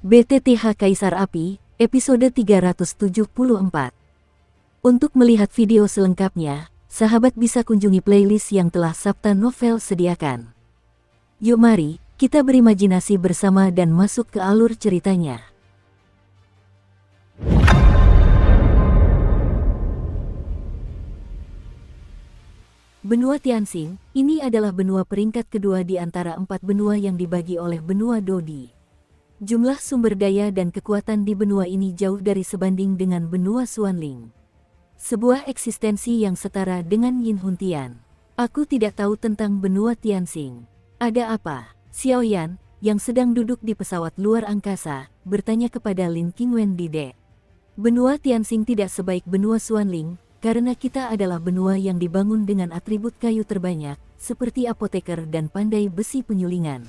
BTTH Kaisar Api, episode 374. Untuk melihat video selengkapnya, sahabat bisa kunjungi playlist yang telah Sabta Novel sediakan. Yuk mari, kita berimajinasi bersama dan masuk ke alur ceritanya. Benua Tianxing, ini adalah benua peringkat kedua di antara 4 benua yang dibagi oleh benua Dodi. Jumlah sumber daya dan kekuatan di benua ini jauh dari sebanding dengan benua Xuanling. Sebuah eksistensi yang setara dengan Yin Huntian. Aku tidak tahu tentang benua Tianxing. Ada apa? Xiaoyan, yang sedang duduk di pesawat luar angkasa, bertanya kepada Lin Qingwen di dek. Benua Tianxing tidak sebaik benua Xuanling, karena kita adalah benua yang dibangun dengan atribut kayu terbanyak, seperti apoteker dan pandai besi penyulingan.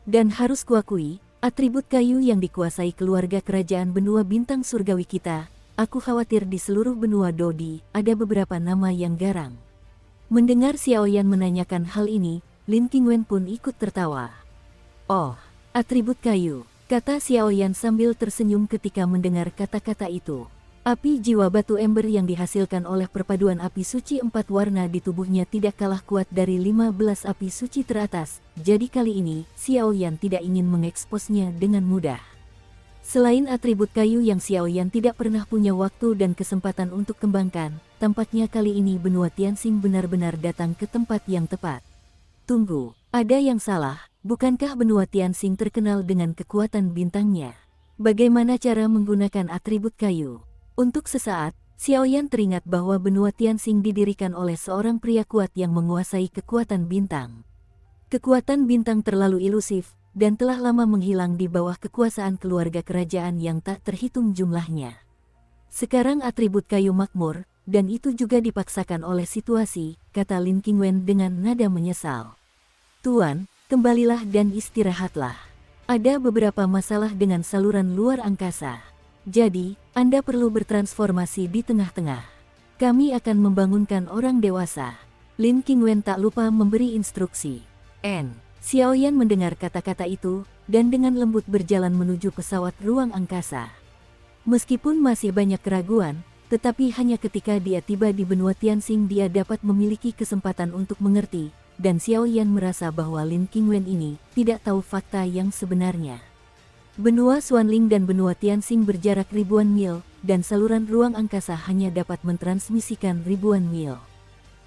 Dan harus kuakui, atribut kayu yang dikuasai keluarga kerajaan benua bintang surgawi kita, aku khawatir di seluruh benua Dodi, ada beberapa nama yang garang. Mendengar Xiaoyan menanyakan hal ini, Lin Qingwen pun ikut tertawa. Oh, atribut kayu, kata Xiaoyan sambil tersenyum ketika mendengar kata-kata itu. Api jiwa batu ember yang dihasilkan oleh perpaduan api suci 4 warna di tubuhnya tidak kalah kuat dari 15 api suci teratas, jadi kali ini, Xiaoyan tidak ingin mengeksposnya dengan mudah. Selain atribut kayu yang Xiaoyan tidak pernah punya waktu dan kesempatan untuk kembangkan, tampaknya kali ini benua Tianxing benar-benar datang ke tempat yang tepat. Tunggu, ada yang salah, bukankah benua Tianxing terkenal dengan kekuatan bintangnya? Bagaimana cara menggunakan atribut kayu? Untuk sesaat, Xiaoyan teringat bahwa benua Tianxing didirikan oleh seorang pria kuat yang menguasai kekuatan bintang. Kekuatan bintang terlalu ilusif, dan telah lama menghilang di bawah kekuasaan keluarga kerajaan yang tak terhitung jumlahnya. Sekarang atribut kayu makmur, dan itu juga dipaksakan oleh situasi, kata Lin Qingwen dengan nada menyesal. Tuan, kembalilah dan istirahatlah. Ada beberapa masalah dengan saluran luar angkasa. Jadi, Anda perlu bertransformasi di tengah-tengah. Kami akan membangunkan orang dewasa. Lin Qingwen tak lupa memberi instruksi. Xiaoyan mendengar kata-kata itu, dan dengan lembut berjalan menuju pesawat ruang angkasa. Meskipun masih banyak keraguan, tetapi hanya ketika dia tiba di benua Tianxing dia dapat memiliki kesempatan untuk mengerti, dan Xiaoyan merasa bahwa Lin Qingwen ini tidak tahu fakta yang sebenarnya. Benua Xuanling dan benua Tianxing berjarak ribuan mil, dan saluran ruang angkasa hanya dapat mentransmisikan ribuan mil.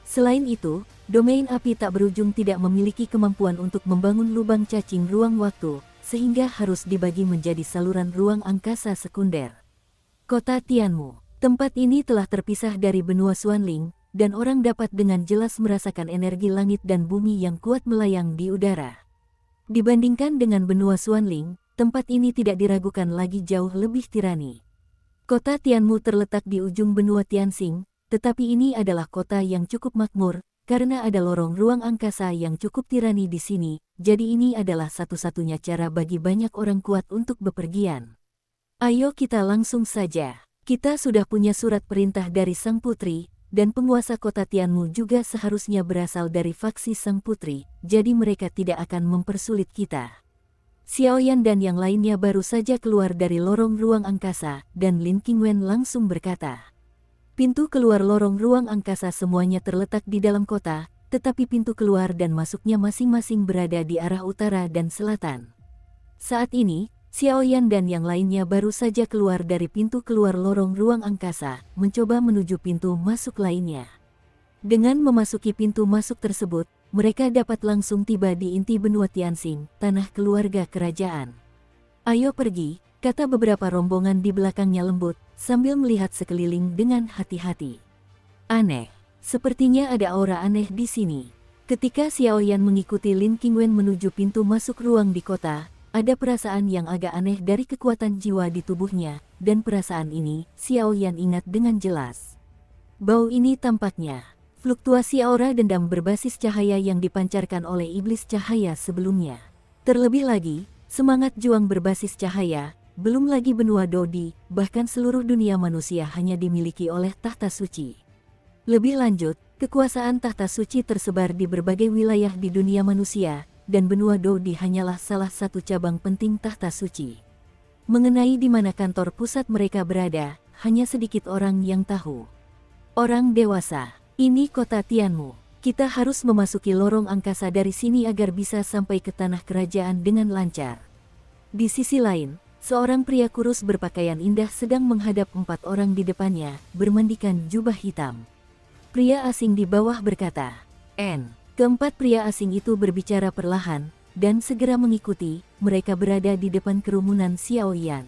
Selain itu, domain api tak berujung tidak memiliki kemampuan untuk membangun lubang cacing ruang waktu, sehingga harus dibagi menjadi saluran ruang angkasa sekunder. Kota Tianmu, tempat ini telah terpisah dari benua Xuanling, dan orang dapat dengan jelas merasakan energi langit dan bumi yang kuat melayang di udara. Dibandingkan dengan benua Xuanling, tempat ini tidak diragukan lagi jauh lebih tirani. Kota Tianmu terletak di ujung benua Tianxing, tetapi ini adalah kota yang cukup makmur, karena ada lorong ruang angkasa yang cukup tirani di sini, jadi ini adalah satu-satunya cara bagi banyak orang kuat untuk bepergian. Ayo kita langsung saja. Kita sudah punya surat perintah dari Sang Putri, dan penguasa kota Tianmu juga seharusnya berasal dari faksi Sang Putri, jadi mereka tidak akan mempersulit kita. Xiaoyan dan yang lainnya baru saja keluar dari lorong ruang angkasa, dan Lin Qingwen langsung berkata. Pintu keluar lorong ruang angkasa semuanya terletak di dalam kota, tetapi pintu keluar dan masuknya masing-masing berada di arah utara dan selatan. Saat ini, Xiaoyan dan yang lainnya baru saja keluar dari pintu keluar lorong ruang angkasa, mencoba menuju pintu masuk lainnya. Dengan memasuki pintu masuk tersebut, mereka dapat langsung tiba di inti benua Tianxing, tanah keluarga kerajaan. Ayo pergi, kata beberapa rombongan di belakangnya lembut, sambil melihat sekeliling dengan hati-hati. Aneh, sepertinya ada aura aneh di sini. Ketika Xiaoyan mengikuti Lin Qingwen menuju pintu masuk ruang di kota, ada perasaan yang agak aneh dari kekuatan jiwa di tubuhnya, dan perasaan ini, Xiaoyan ingat dengan jelas. Bau ini tampaknya fluktuasi aura dendam berbasis cahaya yang dipancarkan oleh iblis cahaya sebelumnya. Terlebih lagi, semangat juang berbasis cahaya, belum lagi benua Dodi, bahkan seluruh dunia manusia hanya dimiliki oleh tahta suci. Lebih lanjut, kekuasaan tahta suci tersebar di berbagai wilayah di dunia manusia, dan benua Dodi hanyalah salah satu cabang penting tahta suci. Mengenai di mana kantor pusat mereka berada, hanya sedikit orang yang tahu. Orang dewasa, ini kota Tianmu. Kita harus memasuki lorong angkasa dari sini agar bisa sampai ke tanah kerajaan dengan lancar. Di sisi lain, seorang pria kurus berpakaian indah sedang menghadap 4 orang di depannya, bermandikan jubah hitam. Pria asing di bawah berkata, "N." Keempat pria asing itu berbicara perlahan, dan segera mengikuti, mereka berada di depan kerumunan Xiaoyan.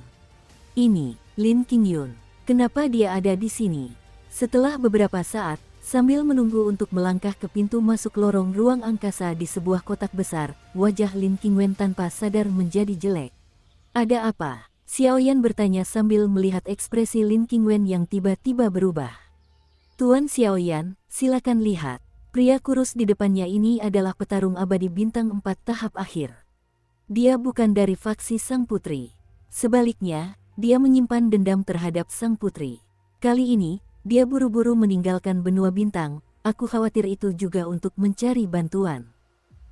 Ini, Lin Qingyun. Kenapa dia ada di sini? Setelah beberapa saat, sambil menunggu untuk melangkah ke pintu masuk lorong ruang angkasa di sebuah kotak besar, wajah Lin Qingwen tanpa sadar menjadi jelek. "Ada apa?" Xiaoyan bertanya sambil melihat ekspresi Lin Qingwen yang tiba-tiba berubah. "Tuan Xiaoyan, silakan lihat. Pria kurus di depannya ini adalah petarung abadi bintang 4 tahap akhir. Dia bukan dari faksi Sang Putri. Sebaliknya, dia menyimpan dendam terhadap Sang Putri. Kali ini, dia buru-buru meninggalkan benua bintang. Aku khawatir itu juga untuk mencari bantuan."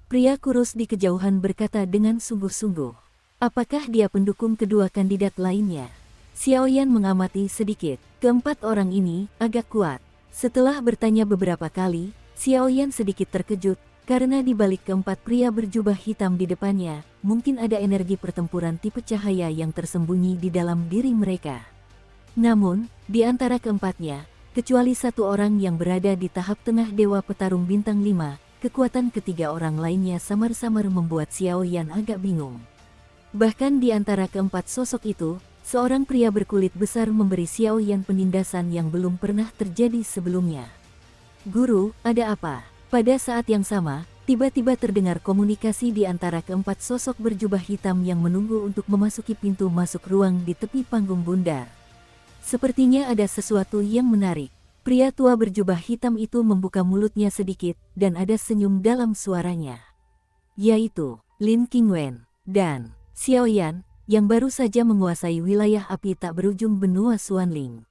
Pria kurus di kejauhan berkata dengan sungguh-sungguh. Apakah dia pendukung kedua kandidat lainnya? Xiaoyan mengamati sedikit. Keempat orang ini agak kuat. Setelah bertanya beberapa kali, Xiaoyan sedikit terkejut, karena di balik keempat pria berjubah hitam di depannya, mungkin ada energi pertempuran tipe cahaya yang tersembunyi di dalam diri mereka. Namun, di antara keempatnya, kecuali satu orang yang berada di tahap tengah Dewa Petarung Bintang 5, kekuatan ketiga orang lainnya samar-samar membuat Xiaoyan agak bingung. Bahkan di antara keempat sosok itu, seorang pria berkulit besar memberi Xiaoyan penindasan yang belum pernah terjadi sebelumnya. "Guru, ada apa?" Pada saat yang sama, tiba-tiba terdengar komunikasi di antara keempat sosok berjubah hitam yang menunggu untuk memasuki pintu masuk ruang di tepi panggung bundar. Sepertinya ada sesuatu yang menarik. Pria tua berjubah hitam itu membuka mulutnya sedikit, dan ada senyum dalam suaranya. Yaitu, Lin Qingwen dan Xiaoyan, yang baru saja menguasai wilayah api tak berujung benua Xuanling.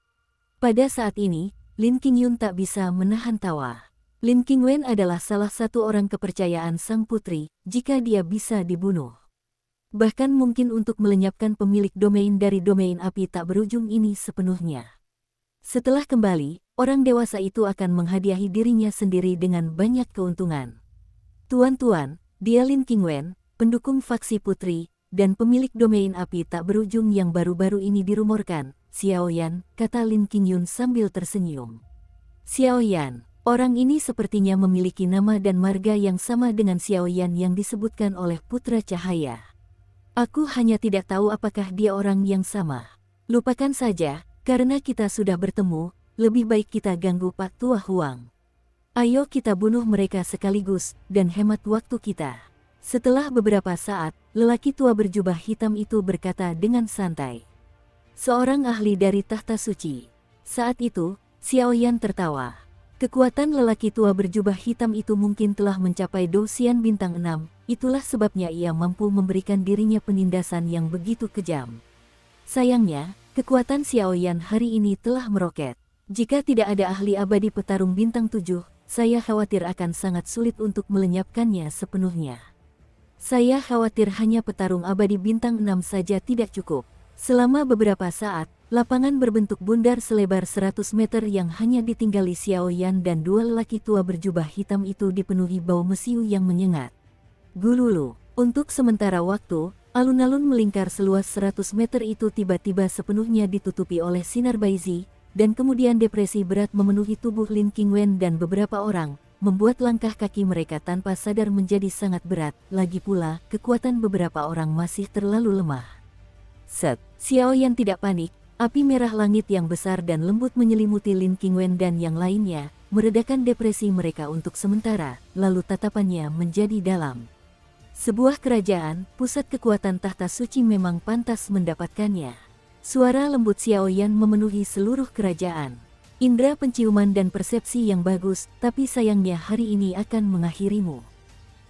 Pada saat ini, Lin Qingyun tak bisa menahan tawa. Lin Qingwen adalah salah satu orang kepercayaan Sang Putri, jika dia bisa dibunuh. Bahkan mungkin untuk melenyapkan pemilik domain dari domain api tak berujung ini sepenuhnya. Setelah kembali, orang dewasa itu akan menghadiahi dirinya sendiri dengan banyak keuntungan. "Tuan-tuan, dia Lin Qingwen, pendukung faksi putri, dan pemilik domain api tak berujung yang baru-baru ini dirumorkan." "Xiaoyan," kata Lin Qingyun sambil tersenyum. "Xiaoyan, orang ini sepertinya memiliki nama dan marga yang sama dengan Xiaoyan yang disebutkan oleh Putra Cahaya. Aku hanya tidak tahu apakah dia orang yang sama. Lupakan saja, karena kita sudah bertemu, lebih baik kita ganggu Pak Tua Huang. Ayo kita bunuh mereka sekaligus, dan hemat waktu kita." Setelah beberapa saat, lelaki tua berjubah hitam itu berkata dengan santai. "Seorang ahli dari tahta suci." Saat itu, Xiaoyan tertawa. Kekuatan lelaki tua berjubah hitam itu mungkin telah mencapai Douxian bintang 6, itulah sebabnya ia mampu memberikan dirinya penindasan yang begitu kejam. Sayangnya, kekuatan Xiaoyan hari ini telah meroket. Jika tidak ada ahli abadi petarung bintang 7, saya khawatir akan sangat sulit untuk melenyapkannya sepenuhnya. Saya khawatir hanya petarung abadi bintang 6 saja tidak cukup. Selama beberapa saat, lapangan berbentuk bundar selebar 100 meter yang hanya ditinggali Xiaoyan dan dua lelaki tua berjubah hitam itu dipenuhi bau mesiu yang menyengat. Gululu, untuk sementara waktu, alun-alun melingkar seluas 100 meter itu tiba-tiba sepenuhnya ditutupi oleh sinar Baizi, dan kemudian depresi berat memenuhi tubuh Lin Qingwen dan beberapa orang, membuat langkah kaki mereka tanpa sadar menjadi sangat berat. Lagi pula, kekuatan beberapa orang masih terlalu lemah. Xiaoyan tidak panik, api merah langit yang besar dan lembut menyelimuti Lin Qingwen dan yang lainnya, meredakan depresi mereka untuk sementara, lalu tatapannya menjadi dalam. Sebuah kerajaan, pusat kekuatan tahta suci memang pantas mendapatkannya. Suara lembut Xiaoyan memenuhi seluruh kerajaan. Indra penciuman dan persepsi yang bagus, tapi sayangnya hari ini akan mengakhirimu.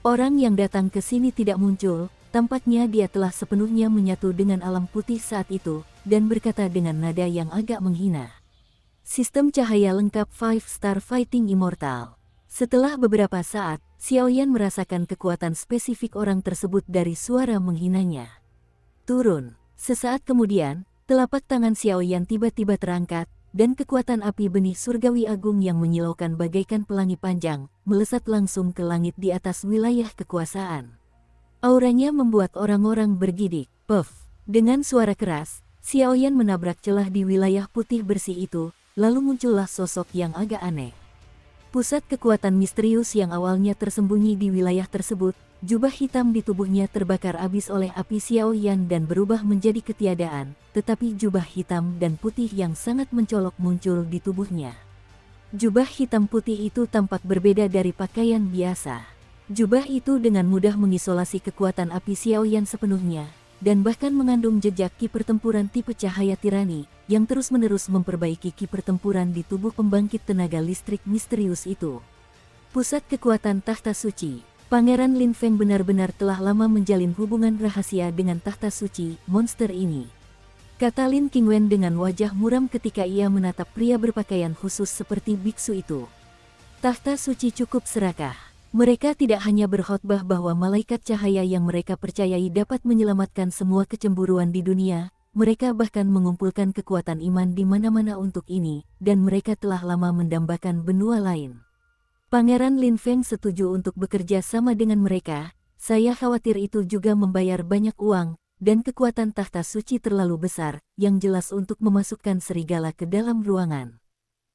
Orang yang datang ke sini tidak muncul. Tampaknya dia telah sepenuhnya menyatu dengan alam putih saat itu, dan berkata dengan nada yang agak menghina. "Sistem cahaya lengkap 5-star fighting immortal." Setelah beberapa saat, Xiaoyan merasakan kekuatan spesifik orang tersebut dari suara menghinanya. "Turun." Sesaat kemudian, telapak tangan Xiao Yan tiba-tiba terangkat, dan kekuatan api benih surgawi agung yang menyilaukan bagaikan pelangi panjang, melesat langsung ke langit di atas wilayah kekuasaan. Auranya membuat orang-orang bergidik. Puff! Dengan suara keras, Xiao Yan menabrak celah di wilayah putih bersih itu, lalu muncullah sosok yang agak aneh. Pusat kekuatan misterius yang awalnya tersembunyi di wilayah tersebut, jubah hitam di tubuhnya terbakar habis oleh api Xiao Yan dan berubah menjadi ketiadaan, tetapi jubah hitam dan putih yang sangat mencolok muncul di tubuhnya. Jubah hitam putih itu tampak berbeda dari pakaian biasa. Jubah itu dengan mudah mengisolasi kekuatan api Xiao Yan sepenuhnya, dan bahkan mengandung jejak ki pertempuran tipe cahaya tirani, yang terus-menerus memperbaiki ki pertempuran di tubuh pembangkit tenaga listrik misterius itu. Pusat kekuatan Tahta Suci. Pangeran Lin Feng benar-benar telah lama menjalin hubungan rahasia dengan Tahta Suci, monster ini. Kata Lin Qingwen dengan wajah muram ketika ia menatap pria berpakaian khusus seperti biksu itu. Tahta Suci cukup serakah. Mereka tidak hanya berkhotbah bahwa malaikat cahaya yang mereka percayai dapat menyelamatkan semua kecemburuan di dunia, mereka bahkan mengumpulkan kekuatan iman di mana-mana untuk ini, dan mereka telah lama mendambakan benua lain. Pangeran Lin Feng setuju untuk bekerja sama dengan mereka. Saya khawatir itu juga membayar banyak uang, dan kekuatan Tahta Suci terlalu besar, yang jelas untuk memasukkan serigala ke dalam ruangan.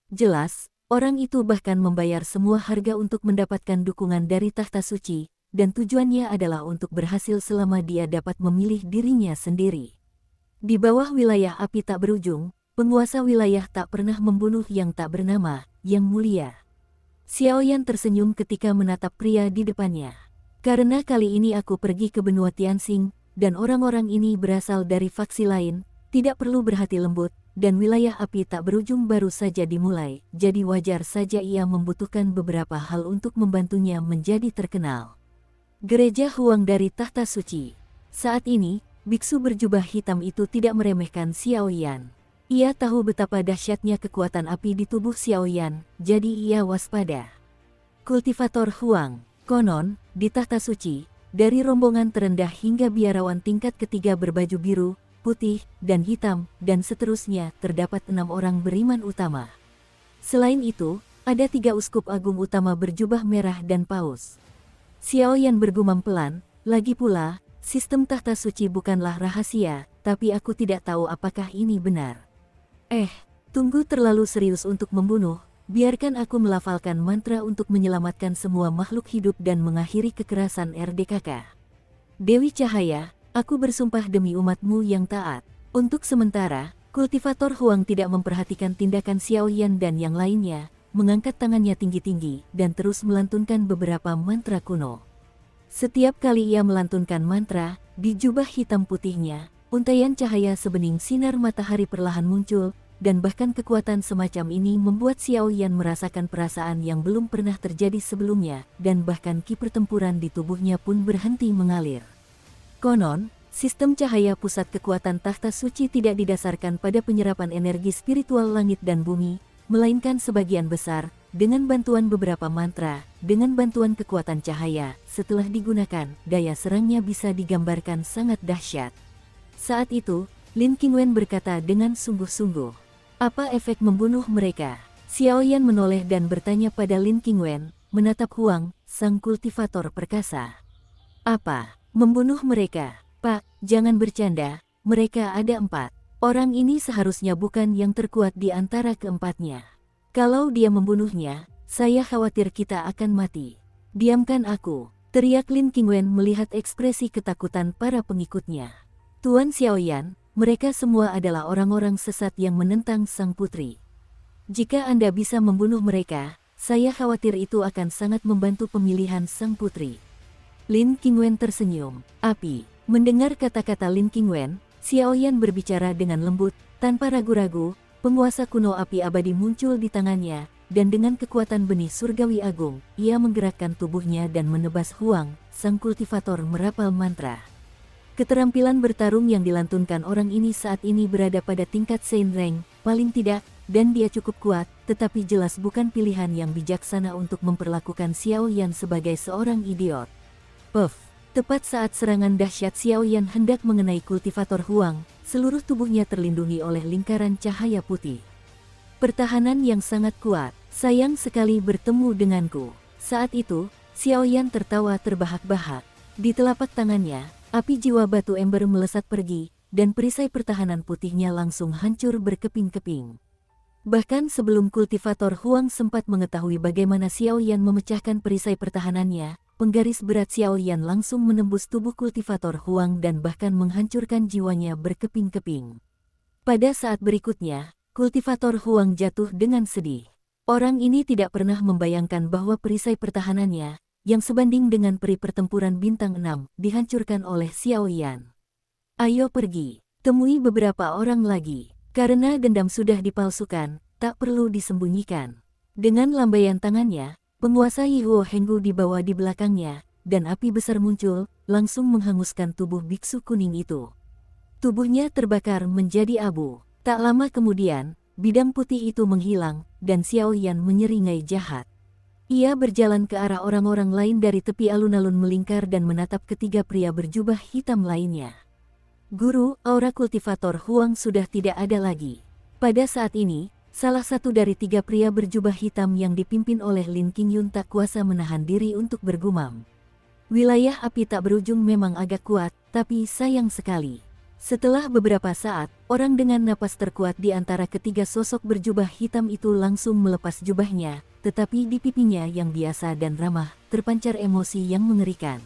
Jelas, orang itu bahkan membayar semua harga untuk mendapatkan dukungan dari Tahta Suci, dan tujuannya adalah untuk berhasil selama dia dapat memilih dirinya sendiri. Di bawah wilayah api tak berujung, penguasa wilayah tak pernah membunuh yang tak bernama, Yang Mulia. Xiao Yan tersenyum ketika menatap pria di depannya. Karena kali ini aku pergi ke benua Tianxing, dan orang-orang ini berasal dari faksi lain, tidak perlu berhati lembut, dan wilayah api tak berujung baru saja dimulai, jadi wajar saja ia membutuhkan beberapa hal untuk membantunya menjadi terkenal. Gereja Huang dari Tahta Suci. Saat ini, biksu berjubah hitam itu tidak meremehkan Xiao Yan. Ia tahu betapa dahsyatnya kekuatan api di tubuh Xiao Yan, jadi ia waspada. Kultivator Huang. Konon, di Tahta Suci, dari rombongan terendah hingga biarawan tingkat ketiga berbaju biru, putih, dan hitam, dan seterusnya terdapat 6 orang beriman utama. Selain itu, ada 3 uskup agung utama berjubah merah dan paus. Xiao Yan bergumam pelan, lagi pula, sistem Tahta Suci bukanlah rahasia, tapi aku tidak tahu apakah ini benar. Tunggu terlalu serius untuk membunuh, biarkan aku melafalkan mantra untuk menyelamatkan semua makhluk hidup dan mengakhiri kekerasan RDKK. Dewi Cahaya, aku bersumpah demi umatmu yang taat. Untuk sementara, kultivator Huang tidak memperhatikan tindakan Xiao Yan dan yang lainnya, mengangkat tangannya tinggi-tinggi, dan terus melantunkan beberapa mantra kuno. Setiap kali ia melantunkan mantra, di jubah hitam putihnya, untaian cahaya sebening sinar matahari perlahan muncul, dan bahkan kekuatan semacam ini membuat Xiao Yan merasakan perasaan yang belum pernah terjadi sebelumnya, dan bahkan ki pertempuran di tubuhnya pun berhenti mengalir. Konon, sistem cahaya pusat kekuatan Tahta Suci tidak didasarkan pada penyerapan energi spiritual langit dan bumi, melainkan sebagian besar, dengan bantuan beberapa mantra, dengan bantuan kekuatan cahaya, setelah digunakan, daya serangnya bisa digambarkan sangat dahsyat. Saat itu, Lin Qingwen berkata dengan sungguh-sungguh, apa efek membunuh mereka? Xiao Yan menoleh dan bertanya pada Lin Qingwen, menatap Huang, sang kultivator perkasa. Apa? Membunuh mereka? Pak, jangan bercanda, mereka ada 4. Orang ini seharusnya bukan yang terkuat di antara keempatnya. Kalau dia membunuhnya, saya khawatir kita akan mati. Diamkan aku, teriak Lin Qingwen melihat ekspresi ketakutan para pengikutnya. Tuan Xiao Yan, mereka semua adalah orang-orang sesat yang menentang sang putri. Jika Anda bisa membunuh mereka, saya khawatir itu akan sangat membantu pemilihan sang putri. Lin Qingwen tersenyum. Api. Mendengar kata-kata Lin Qingwen, Xiao Yan berbicara dengan lembut, tanpa ragu-ragu, penguasa kuno api abadi muncul di tangannya, dan dengan kekuatan benih surgawi agung, ia menggerakkan tubuhnya dan menebas Huang, sang kultivator merapal mantra. Keterampilan bertarung yang dilantunkan orang ini saat ini berada pada tingkat Saint Rank, paling tidak, dan dia cukup kuat, tetapi jelas bukan pilihan yang bijaksana untuk memperlakukan Xiao Yan sebagai seorang idiot. Puff! Tepat saat serangan dahsyat Xiao Yan hendak mengenai kultivator Huang, seluruh tubuhnya terlindungi oleh lingkaran cahaya putih. Pertahanan yang sangat kuat, sayang sekali bertemu denganku. Saat itu, Xiaoyan tertawa terbahak-bahak. Di telapak tangannya, api jiwa batu ember melesat pergi, dan perisai pertahanan putihnya langsung hancur berkeping-keping. Bahkan sebelum kultivator Huang sempat mengetahui bagaimana Xiaoyan memecahkan perisai pertahanannya, penggaris berat Xiaoyan langsung menembus tubuh kultivator Huang dan bahkan menghancurkan jiwanya berkeping-keping. Pada saat berikutnya, kultivator Huang jatuh dengan sedih. Orang ini tidak pernah membayangkan bahwa perisai pertahanannya, yang sebanding dengan peri pertempuran bintang 6, dihancurkan oleh Xiaoyan. Ayo pergi, temui beberapa orang lagi. Karena dendam sudah dipalsukan, tak perlu disembunyikan. Dengan lambaian tangannya, penguasa Yihuo Henggu dibawa di belakangnya, dan api besar muncul, langsung menghanguskan tubuh biksu kuning itu. Tubuhnya terbakar menjadi abu. Tak lama kemudian, bidang putih itu menghilang, dan Xiaoyan menyeringai jahat. Ia berjalan ke arah orang-orang lain dari tepi alun-alun melingkar dan menatap ketiga pria berjubah hitam lainnya. Guru, aura kultivator Huang sudah tidak ada lagi. Pada saat ini, salah satu dari tiga pria berjubah hitam yang dipimpin oleh Lin Qingyun tak kuasa menahan diri untuk bergumam. Wilayah api tak berujung memang agak kuat, tapi sayang sekali. Setelah beberapa saat, orang dengan napas terkuat di antara ketiga sosok berjubah hitam itu langsung melepas jubahnya, tetapi di pipinya yang biasa dan ramah, terpancar emosi yang mengerikan.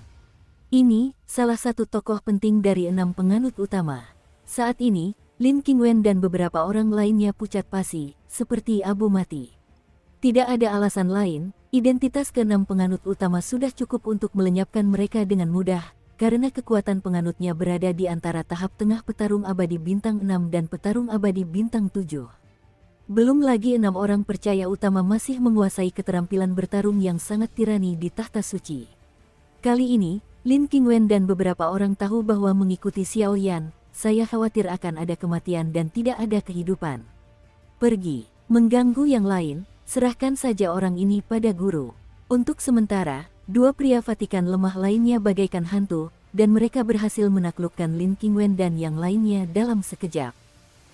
Ini, salah satu tokoh penting dari 6 penganut utama. Saat ini, Lin Qingwen dan beberapa orang lainnya pucat pasi, seperti abu mati. Tidak ada alasan lain, identitas ke-6 penganut utama sudah cukup untuk melenyapkan mereka dengan mudah, karena kekuatan penganutnya berada di antara tahap tengah petarung abadi bintang 6 dan petarung abadi bintang 7. Belum lagi 6 orang percaya utama masih menguasai keterampilan bertarung yang sangat tirani di tahta suci. Kali ini, Lin Qingwen dan beberapa orang tahu bahwa mengikuti Xiaoyan, saya khawatir akan ada kematian dan tidak ada kehidupan. Pergi, mengganggu yang lain, serahkan saja orang ini pada guru. Untuk sementara, dua pria Vatikan lemah lainnya bagaikan hantu, dan mereka berhasil menaklukkan Lin Qingwen dan yang lainnya dalam sekejap.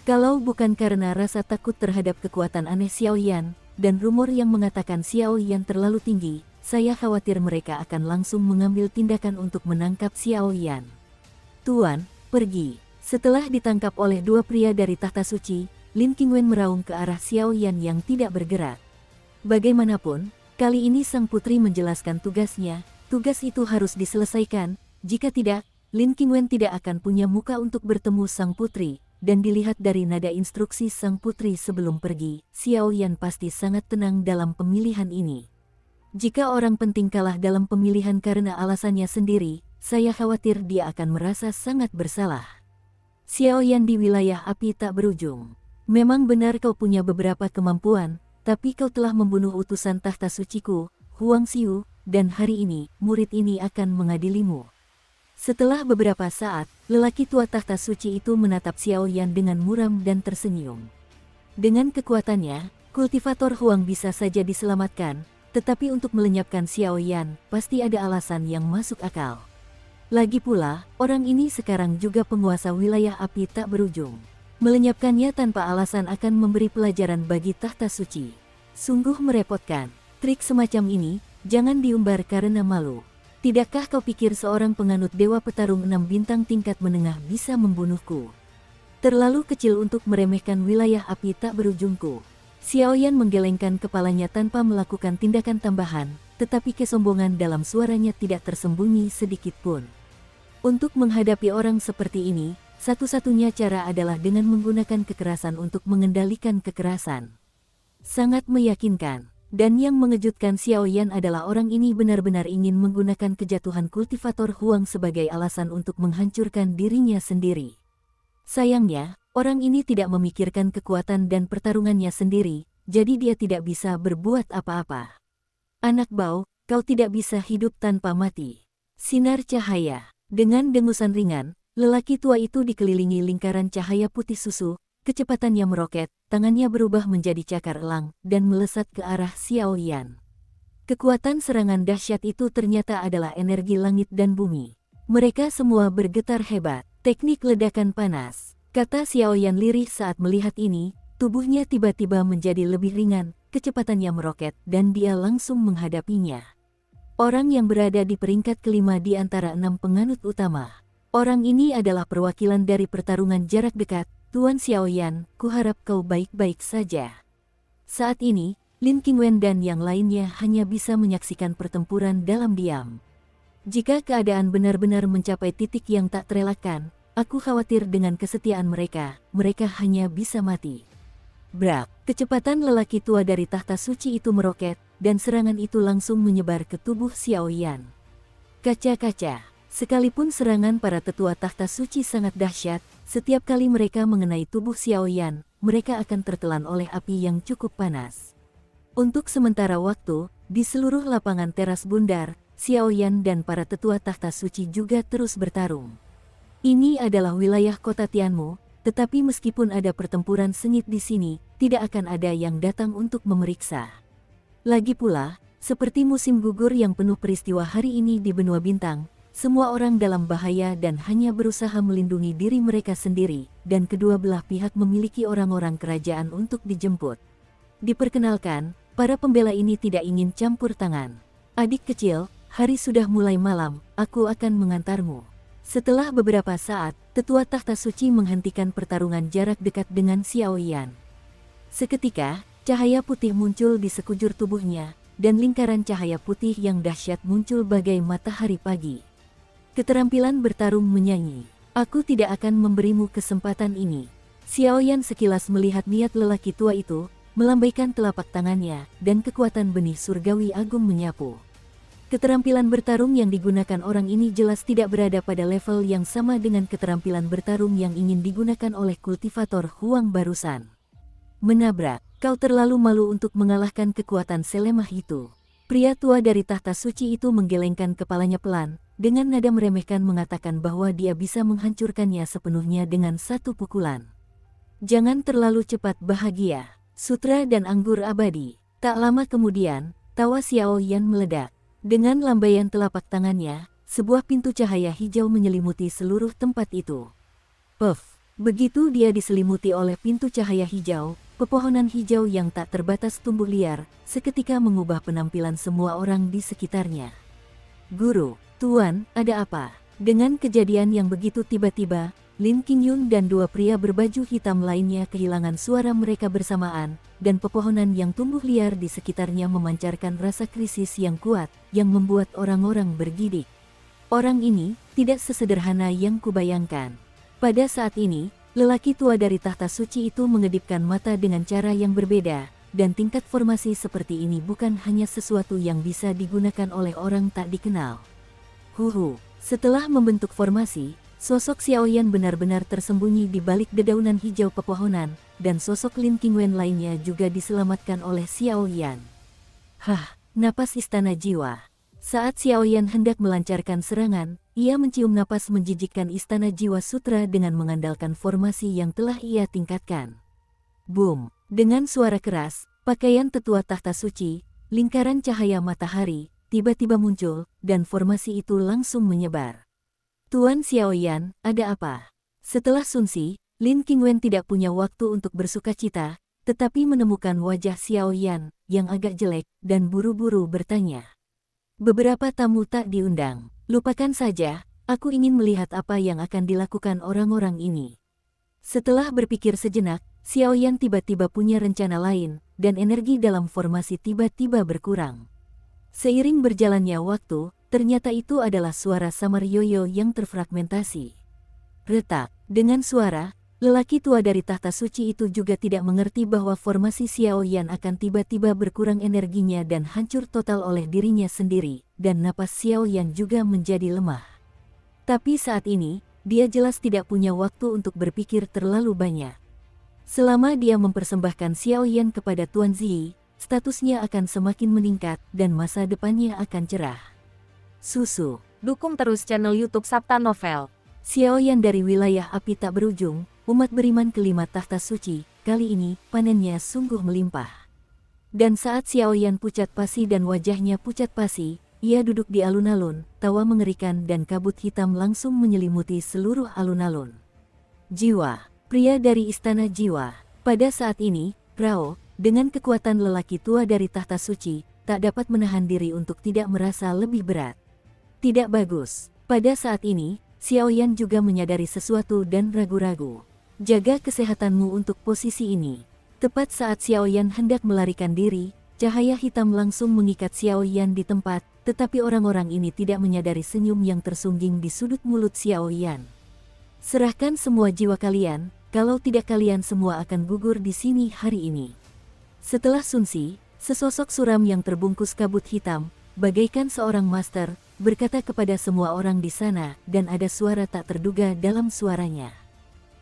Kalau bukan karena rasa takut terhadap kekuatan aneh Xiaoyan, dan rumor yang mengatakan Xiaoyan terlalu tinggi, saya khawatir mereka akan langsung mengambil tindakan untuk menangkap Xiaoyan. Tuan, pergi. Setelah ditangkap oleh dua pria dari tahta suci, Lin Qingwen meraung ke arah Xiaoyan yang tidak bergerak. Bagaimanapun, kali ini sang putri menjelaskan tugasnya, tugas itu harus diselesaikan, jika tidak, Lin Qingwen tidak akan punya muka untuk bertemu sang putri, dan dilihat dari nada instruksi sang putri sebelum pergi, Xiaoyan pasti sangat tenang dalam pemilihan ini. Jika orang penting kalah dalam pemilihan karena alasannya sendiri, saya khawatir dia akan merasa sangat bersalah. Xiaoyan di wilayah api tak berujung. Memang benar kau punya beberapa kemampuan, tapi kau telah membunuh utusan tahta suciku, Huang Xiu, dan hari ini, murid ini akan mengadilimu. Setelah beberapa saat, lelaki tua tahta suci itu menatap Xiaoyan dengan muram dan tersenyum. Dengan kekuatannya, kultivator Huang bisa saja diselamatkan, tetapi untuk melenyapkan Xiaoyan, pasti ada alasan yang masuk akal. Lagi pula, orang ini sekarang juga penguasa wilayah api tak berujung. Melenyapkannya tanpa alasan akan memberi pelajaran bagi tahta suci. Sungguh merepotkan. Trik semacam ini, jangan diumbar karena malu. Tidakkah kau pikir seorang penganut dewa petarung 6 bintang tingkat menengah bisa membunuhku? Terlalu kecil untuk meremehkan wilayah api tak berujungku. Xiaoyan menggelengkan kepalanya tanpa melakukan tindakan tambahan, tetapi kesombongan dalam suaranya tidak tersembunyi sedikit pun. Untuk menghadapi orang seperti ini, satu-satunya cara adalah dengan menggunakan kekerasan untuk mengendalikan kekerasan. Sangat meyakinkan, dan yang mengejutkan Xiaoyan adalah orang ini benar-benar ingin menggunakan kejatuhan kultivator Huang sebagai alasan untuk menghancurkan dirinya sendiri. Sayangnya, orang ini tidak memikirkan kekuatan dan pertarungannya sendiri, jadi dia tidak bisa berbuat apa-apa. Anak bau, kau tidak bisa hidup tanpa mati. Sinar cahaya. Dengan dengusan ringan, lelaki tua itu dikelilingi lingkaran cahaya putih susu, kecepatannya meroket, tangannya berubah menjadi cakar elang, dan melesat ke arah Xiaoyan. Kekuatan serangan dahsyat itu ternyata adalah energi langit dan bumi. Mereka semua bergetar hebat. Teknik ledakan panas. kata Xiaoyan lirih saat melihat ini, tubuhnya tiba-tiba menjadi lebih ringan, kecepatannya meroket dan dia langsung menghadapinya. Orang yang berada di peringkat kelima di antara 6 penganut utama. Orang ini adalah perwakilan dari pertarungan jarak dekat, Tuan Xiaoyan, kuharap kau baik-baik saja. Saat ini, Lin Qingwen dan yang lainnya hanya bisa menyaksikan pertempuran dalam diam. Jika keadaan benar-benar mencapai titik yang tak terelakkan, aku khawatir dengan kesetiaan mereka, mereka hanya bisa mati. Brak, kecepatan lelaki tua dari tahta suci itu meroket, dan serangan itu langsung menyebar ke tubuh Xiaoyan. Kaca-kaca, sekalipun serangan para tetua tahta suci sangat dahsyat, setiap kali mereka mengenai tubuh Xiaoyan, mereka akan tertelan oleh api yang cukup panas. Untuk sementara waktu, di seluruh lapangan teras bundar, Xiaoyan dan para tetua tahta suci juga terus bertarung. Ini adalah wilayah kota Tianmu, tetapi meskipun ada pertempuran sengit di sini, tidak akan ada yang datang untuk memeriksa. Lagi pula, seperti musim gugur yang penuh peristiwa hari ini di benua bintang, semua orang dalam bahaya dan hanya berusaha melindungi diri mereka sendiri, dan kedua belah pihak memiliki orang-orang kerajaan untuk dijemput. Diperkenalkan, para pembela ini tidak ingin campur tangan. Adik kecil, hari sudah mulai malam, aku akan mengantarmu. Setelah beberapa saat, tetua tahta suci menghentikan pertarungan jarak dekat dengan Xiaoyan. Seketika, cahaya putih muncul di sekujur tubuhnya, dan lingkaran cahaya putih yang dahsyat muncul bagai matahari pagi. Keterampilan bertarung menyanyi. Aku tidak akan memberimu kesempatan ini. Xiaoyan sekilas melihat niat lelaki tua itu, melambaikan telapak tangannya, dan kekuatan benih surgawi agung menyapu. Keterampilan bertarung yang digunakan orang ini jelas tidak berada pada level yang sama dengan keterampilan bertarung yang ingin digunakan oleh kultivator Huang barusan. Menabrak, kau terlalu malu untuk mengalahkan kekuatan selemah itu. Pria tua dari tahta suci itu menggelengkan kepalanya pelan, dengan nada meremehkan mengatakan bahwa dia bisa menghancurkannya sepenuhnya dengan satu pukulan. Jangan terlalu cepat bahagia. Sutra dan anggur abadi. Tak lama kemudian, tawa Xiaoyan meledak. Dengan lambaian telapak tangannya, sebuah pintu cahaya hijau menyelimuti seluruh tempat itu. Puff! Begitu dia diselimuti oleh pintu cahaya hijau, pepohonan hijau yang tak terbatas tumbuh liar, seketika mengubah penampilan semua orang di sekitarnya. Guru, Tuan, ada apa? Dengan kejadian yang begitu tiba-tiba, Lin Qingyun dan dua pria berbaju hitam lainnya kehilangan suara mereka bersamaan, dan pepohonan yang tumbuh liar di sekitarnya memancarkan rasa krisis yang kuat, yang membuat orang-orang bergidik. Orang ini tidak sesederhana yang kubayangkan. Pada saat ini, lelaki tua dari tahta suci itu mengedipkan mata dengan cara yang berbeda, dan tingkat formasi seperti ini bukan hanya sesuatu yang bisa digunakan oleh orang tak dikenal. Setelah membentuk formasi, sosok Xiaoyan benar-benar tersembunyi di balik dedaunan hijau pepohonan, dan sosok Lin Qingwen lainnya juga diselamatkan oleh Xiaoyan. Napas istana jiwa. Saat Xiaoyan hendak melancarkan serangan, ia mencium napas menjijikkan istana jiwa sutra dengan mengandalkan formasi yang telah ia tingkatkan. Boom! Dengan suara keras, pakaian tetua tahta suci, lingkaran cahaya matahari, tiba-tiba muncul, dan formasi itu langsung menyebar. Tuan Xiaoyan, ada apa? Setelah Sunsi, Lin Qingwen tidak punya waktu untuk bersukacita, tetapi menemukan wajah Xiaoyan yang agak jelek dan buru-buru bertanya. Beberapa tamu tak diundang. Lupakan saja, aku ingin melihat apa yang akan dilakukan orang-orang ini. Setelah berpikir sejenak, Xiaoyan tiba-tiba punya rencana lain, dan energi dalam formasi tiba-tiba berkurang. Seiring berjalannya waktu, ternyata itu adalah suara samar yoyo yang terfragmentasi. Retak, dengan suara, lelaki tua dari tahta suci itu juga tidak mengerti bahwa formasi Xiaoyan akan tiba-tiba berkurang energinya dan hancur total oleh dirinya sendiri, dan napas Xiaoyan juga menjadi lemah. Tapi saat ini, dia jelas tidak punya waktu untuk berpikir terlalu banyak. Selama dia mempersembahkan Xiaoyan kepada Tuan Ziyi, statusnya akan semakin meningkat dan masa depannya akan cerah. Susu. Dukung terus channel YouTube Sabta Novel. Xiaoyan dari wilayah api tak berujung, umat beriman kelima tahta suci, kali ini panennya sungguh melimpah. Dan saat Xiaoyan pucat pasi dan wajahnya pucat pasi, ia duduk di alun-alun, tawa mengerikan dan kabut hitam langsung menyelimuti seluruh alun-alun. Jiwa. pria dari Istana Jiwa. Pada saat ini, Rao, dengan kekuatan lelaki tua dari tahta suci, tak dapat menahan diri untuk tidak merasa lebih berat. Tidak bagus. Pada saat ini, Xiaoyan juga menyadari sesuatu dan ragu-ragu. Jaga kesehatanmu untuk posisi ini. Tepat saat Xiaoyan hendak melarikan diri, cahaya hitam langsung mengikat Xiaoyan di tempat, tetapi orang-orang ini tidak menyadari senyum yang tersungging di sudut mulut Xiaoyan. Serahkan semua jiwa kalian, kalau tidak kalian semua akan gugur di sini hari ini. Setelah Sunsi, sesosok suram yang terbungkus kabut hitam, bagaikan seorang master, berkata kepada semua orang di sana, dan ada suara tak terduga dalam suaranya.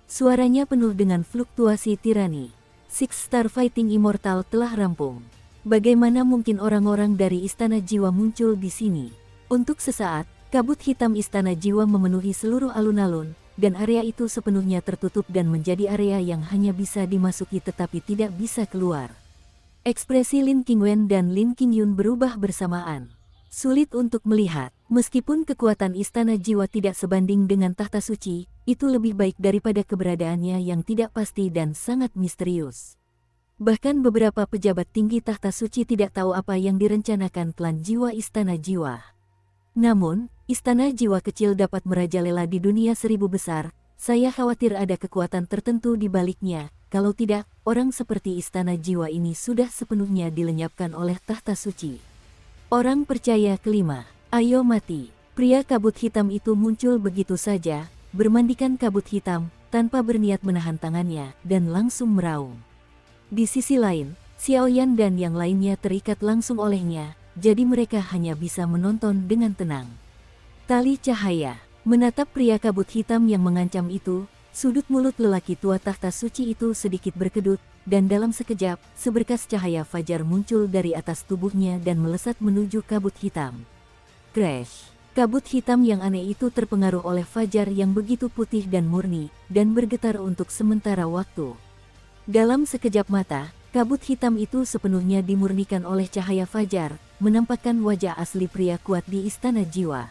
Suaranya penuh dengan fluktuasi tirani. Six Star Fighting Immortal telah rampung. Bagaimana mungkin orang-orang dari Istana Jiwa muncul di sini? Untuk sesaat, kabut hitam Istana Jiwa memenuhi seluruh alun-alun, dan area itu sepenuhnya tertutup dan menjadi area yang hanya bisa dimasuki tetapi tidak bisa keluar. Ekspresi Lin Qingwen dan Lin Qingyun berubah bersamaan. Sulit untuk melihat, meskipun kekuatan Istana Jiwa tidak sebanding dengan tahta suci, itu lebih baik daripada keberadaannya yang tidak pasti dan sangat misterius. Bahkan beberapa pejabat tinggi tahta suci tidak tahu apa yang direncanakan klan jiwa Istana Jiwa. Namun, Istana Jiwa kecil dapat merajalela di dunia seribu besar, saya khawatir ada kekuatan tertentu di baliknya, kalau tidak, orang seperti Istana Jiwa ini sudah sepenuhnya dilenyapkan oleh tahta suci. Orang percaya kelima, ayo mati. Pria kabut hitam itu muncul begitu saja, bermandikan kabut hitam, tanpa berniat menahan tangannya, dan langsung meraung. Di sisi lain, Xiaoyan dan yang lainnya terikat langsung olehnya, jadi mereka hanya bisa menonton dengan tenang. Tali cahaya, menatap pria kabut hitam yang mengancam itu, sudut mulut lelaki tua tahta suci itu sedikit berkedut, dan dalam sekejap, seberkas cahaya fajar muncul dari atas tubuhnya dan melesat menuju kabut hitam. Crash! Kabut hitam yang aneh itu terpengaruh oleh fajar yang begitu putih dan murni, dan bergetar untuk sementara waktu. Dalam sekejap mata, kabut hitam itu sepenuhnya dimurnikan oleh cahaya fajar, menampakkan wajah asli pria kuat di Istana Jiwa.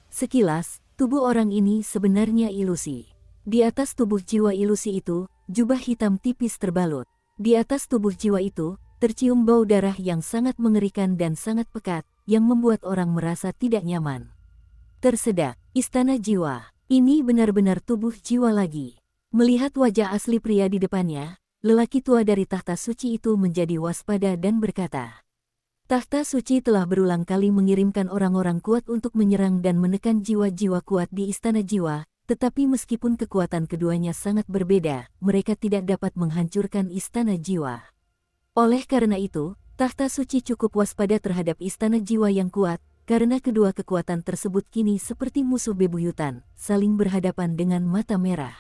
Sekilas, tubuh orang ini sebenarnya ilusi. Di atas tubuh jiwa ilusi itu, jubah hitam tipis terbalut. Di atas tubuh jiwa itu, tercium bau darah yang sangat mengerikan dan sangat pekat, yang membuat orang merasa tidak nyaman. Tersedak, Istana Jiwa, ini benar-benar tubuh jiwa lagi. Melihat wajah asli pria di depannya, lelaki tua dari tahta suci itu menjadi waspada dan berkata, tahta suci telah berulang kali mengirimkan orang-orang kuat untuk menyerang dan menekan jiwa-jiwa kuat di Istana Jiwa, tetapi meskipun kekuatan keduanya sangat berbeda, mereka tidak dapat menghancurkan Istana Jiwa. Oleh karena itu, tahta suci cukup waspada terhadap Istana Jiwa yang kuat, karena kedua kekuatan tersebut kini seperti musuh bebuyutan, saling berhadapan dengan mata merah.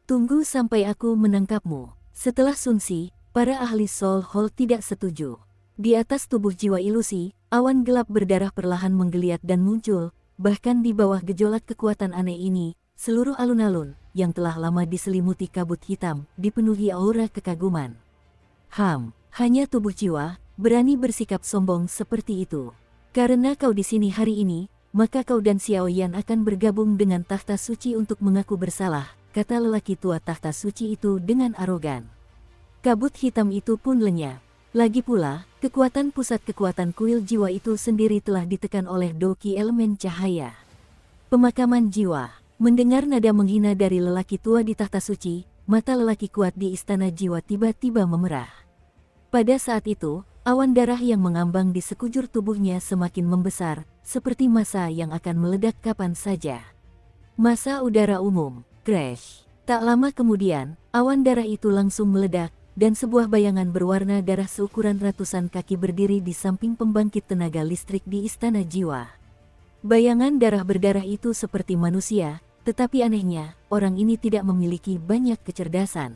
Tunggu sampai aku menangkapmu. Setelah Sunsi, para ahli Soul Hall tidak setuju. Di atas tubuh jiwa ilusi, awan gelap berdarah perlahan menggeliat dan muncul, bahkan di bawah gejolak kekuatan aneh ini, seluruh alun-alun, yang telah lama diselimuti kabut hitam, dipenuhi aura kekaguman. Hanya tubuh jiwa, berani bersikap sombong seperti itu. Karena kau di sini hari ini, maka kau dan Xiaoyan akan bergabung dengan tahta suci untuk mengaku bersalah, kata lelaki tua tahta suci itu dengan arogan. Kabut hitam itu pun lenyap. Lagi pula, kekuatan pusat kekuatan kuil jiwa itu sendiri telah ditekan oleh doki elemen cahaya. Pemakaman jiwa. Mendengar nada menghina dari lelaki tua di tahta suci, mata lelaki kuat di Istana Jiwa tiba-tiba memerah. Pada saat itu, awan darah yang mengambang di sekujur tubuhnya semakin membesar, seperti massa yang akan meledak kapan saja. Massa udara umum. Crash. Tak lama kemudian, awan darah itu langsung meledak, dan sebuah bayangan berwarna darah seukuran ratusan kaki berdiri di samping pembangkit tenaga listrik di Istana Jiwa. Bayangan darah berdarah itu seperti manusia, tetapi anehnya, orang ini tidak memiliki banyak kecerdasan.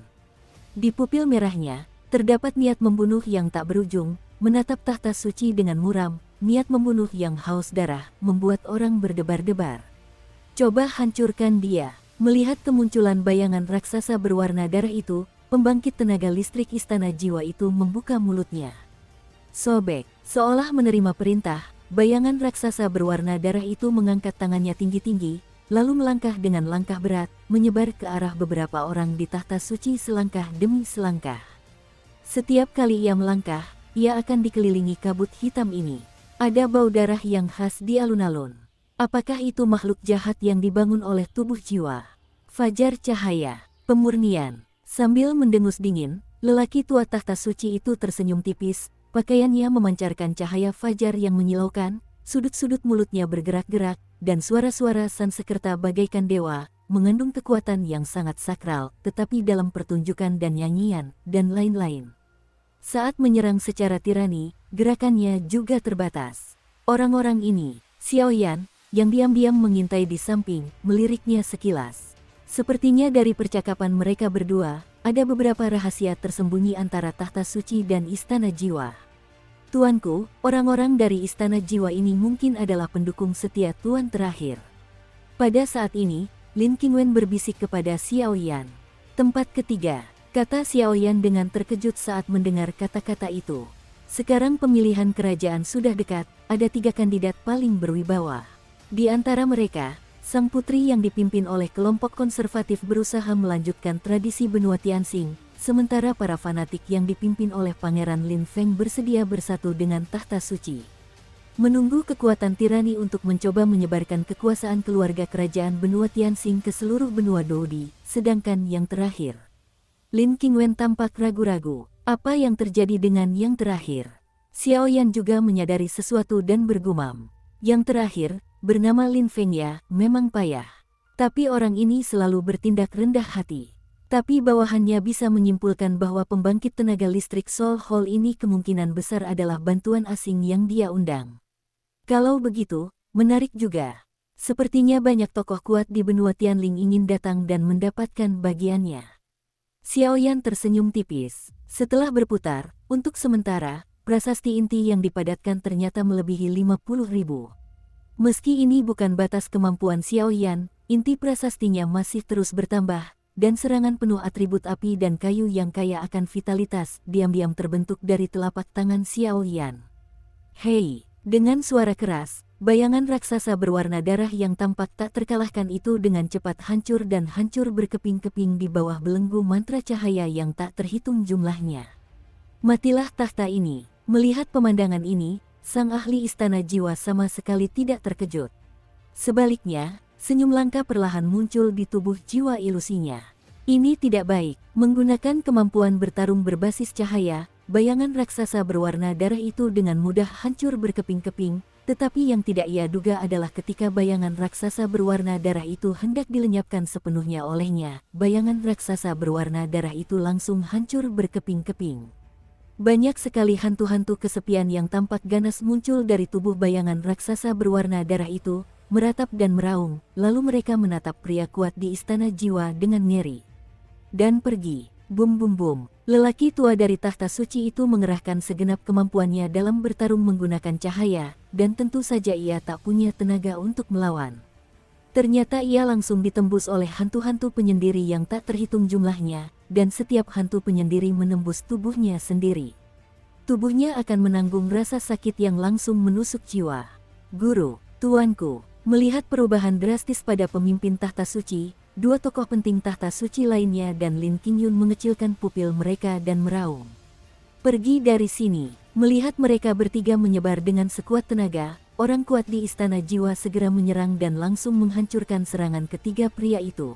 Di pupil merahnya, terdapat niat membunuh yang tak berujung, menatap tahta suci dengan muram, niat membunuh yang haus darah, membuat orang berdebar-debar. Coba hancurkan dia. Melihat kemunculan bayangan raksasa berwarna darah itu, pembangkit tenaga listrik Istana Jiwa itu membuka mulutnya. Sobek, seolah menerima perintah, bayangan raksasa berwarna darah itu mengangkat tangannya tinggi-tinggi, lalu melangkah dengan langkah berat, menyebar ke arah beberapa orang di tahta suci selangkah demi selangkah. Setiap kali ia melangkah, ia akan dikelilingi kabut hitam ini. Ada bau darah yang khas di alun-alun. Apakah itu makhluk jahat yang dibangun oleh tubuh jiwa? Fajar cahaya, pemurnian. Sambil mendengus dingin, lelaki tua tahta suci itu tersenyum tipis, pakaiannya memancarkan cahaya fajar yang menyilaukan, sudut-sudut mulutnya bergerak-gerak, dan suara-suara Sansekerta bagaikan dewa, mengandung kekuatan yang sangat sakral, tetapi dalam pertunjukan dan nyanyian, dan lain-lain. Saat menyerang secara tirani, gerakannya juga terbatas. Orang-orang ini, Xiaoyan, yang diam-diam mengintai di samping, meliriknya sekilas. Sepertinya dari percakapan mereka berdua, ada beberapa rahasia tersembunyi antara tahta suci dan istana jiwa. Tuanku, orang-orang dari istana jiwa ini mungkin adalah pendukung setia Tuan terakhir. Pada saat ini, Lin Qingwen berbisik kepada Xiaoyan. Tempat ketiga, kata Xiaoyan dengan terkejut saat mendengar kata-kata itu. Sekarang pemilihan kerajaan sudah dekat, ada 3 kandidat paling berwibawa. Di antara mereka, sang putri yang dipimpin oleh kelompok konservatif berusaha melanjutkan tradisi benua Tianxing, sementara para fanatik yang dipimpin oleh Pangeran Lin Feng bersedia bersatu dengan tahta suci. Menunggu kekuatan tirani untuk mencoba menyebarkan kekuasaan keluarga kerajaan benua Tianxing ke seluruh benua Dodi, sedangkan yang terakhir. Lin Qingwen tampak ragu-ragu. Apa yang terjadi dengan yang terakhir? Xiaoyan juga menyadari sesuatu dan bergumam. Yang terakhir, bernama Lin Feng ya, memang payah. Tapi orang ini selalu bertindak rendah hati. Tapi bawahannya bisa menyimpulkan bahwa pembangkit tenaga listrik Sol Hall ini kemungkinan besar adalah bantuan asing yang dia undang. Kalau begitu, menarik juga. Sepertinya banyak tokoh kuat di benua Tianling ingin datang dan mendapatkan bagiannya. Xiaoyan tersenyum tipis. Setelah berputar, untuk sementara, prasasti inti yang dipadatkan ternyata melebihi 50.000. Meski ini bukan batas kemampuan Xiaoyan, inti prasastinya masih terus bertambah, dan serangan penuh atribut api dan kayu yang kaya akan vitalitas diam-diam terbentuk dari telapak tangan Xiaoyan. Hei, dengan suara keras, bayangan raksasa berwarna darah yang tampak tak terkalahkan itu dengan cepat hancur dan hancur berkeping-keping di bawah belenggu mantra cahaya yang tak terhitung jumlahnya. Matilah tahta ini. Melihat pemandangan ini, sang ahli istana jiwa sama sekali tidak terkejut. Sebaliknya, senyum langka perlahan muncul di tubuh jiwa ilusinya. Ini tidak baik. Menggunakan kemampuan bertarung berbasis cahaya, bayangan raksasa berwarna darah itu dengan mudah hancur berkeping-keping. Tetapi yang tidak ia duga adalah ketika bayangan raksasa berwarna darah itu hendak dilenyapkan sepenuhnya olehnya, bayangan raksasa berwarna darah itu langsung hancur berkeping-keping. Banyak sekali hantu-hantu kesepian yang tampak ganas muncul dari tubuh bayangan raksasa berwarna darah itu, meratap dan meraung, lalu mereka menatap pria kuat di istana jiwa dengan ngeri. Dan pergi. Bum bum bum. Lelaki tua dari tahta suci itu mengerahkan segenap kemampuannya dalam bertarung menggunakan cahaya, dan tentu saja ia tak punya tenaga untuk melawan. Ternyata ia langsung ditembus oleh hantu-hantu penyendiri yang tak terhitung jumlahnya, dan setiap hantu penyendiri menembus tubuhnya sendiri. Tubuhnya akan menanggung rasa sakit yang langsung menusuk jiwa. Guru, tuanku, melihat perubahan drastis pada pemimpin tahta suci, dua tokoh penting tahta suci lainnya dan Lin Qingyun mengecilkan pupil mereka dan meraung. Pergi dari sini. Melihat mereka bertiga menyebar dengan sekuat tenaga, orang kuat di istana jiwa segera menyerang dan langsung menghancurkan serangan ketiga pria itu.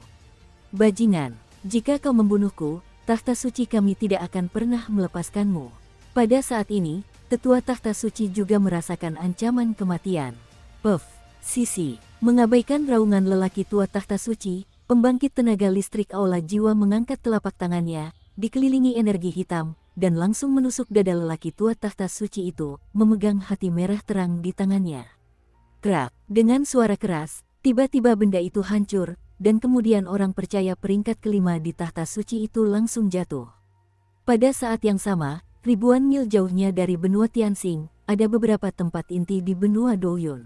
Bajingan, jika kau membunuhku, tahta suci kami tidak akan pernah melepaskanmu. Pada saat ini, tetua tahta suci juga merasakan ancaman kematian. Puff, sisi, mengabaikan raungan lelaki tua tahta suci, pembangkit tenaga listrik aula jiwa mengangkat telapak tangannya, dikelilingi energi hitam, dan langsung menusuk dada lelaki tua tahta suci itu, memegang hati merah terang di tangannya. Krak, dengan suara keras, tiba-tiba benda itu hancur, dan kemudian orang percaya peringkat kelima di tahta suci itu langsung jatuh. Pada saat yang sama, ribuan mil jauhnya dari benua Tianxing, ada beberapa tempat inti di benua Douyun.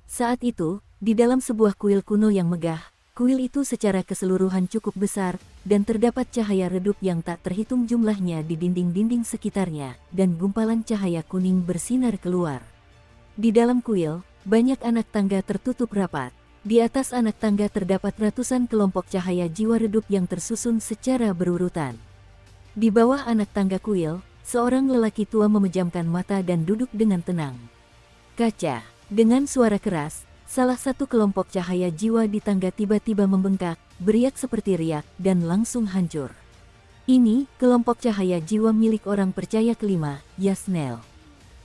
Saat itu, di dalam sebuah kuil kuno yang megah, kuil itu secara keseluruhan cukup besar, dan terdapat cahaya redup yang tak terhitung jumlahnya di dinding-dinding sekitarnya, dan gumpalan cahaya kuning bersinar keluar. Di dalam kuil, banyak anak tangga tertutup rapat. Di atas anak tangga terdapat ratusan kelompok cahaya jiwa redup yang tersusun secara berurutan. Di bawah anak tangga kuil, seorang lelaki tua memejamkan mata dan duduk dengan tenang. Kaca. Dengan suara keras, salah satu kelompok cahaya jiwa di tangga tiba-tiba membengkak, beriak seperti riak, dan langsung hancur. Ini, kelompok cahaya jiwa milik orang percaya kelima, Yasnel.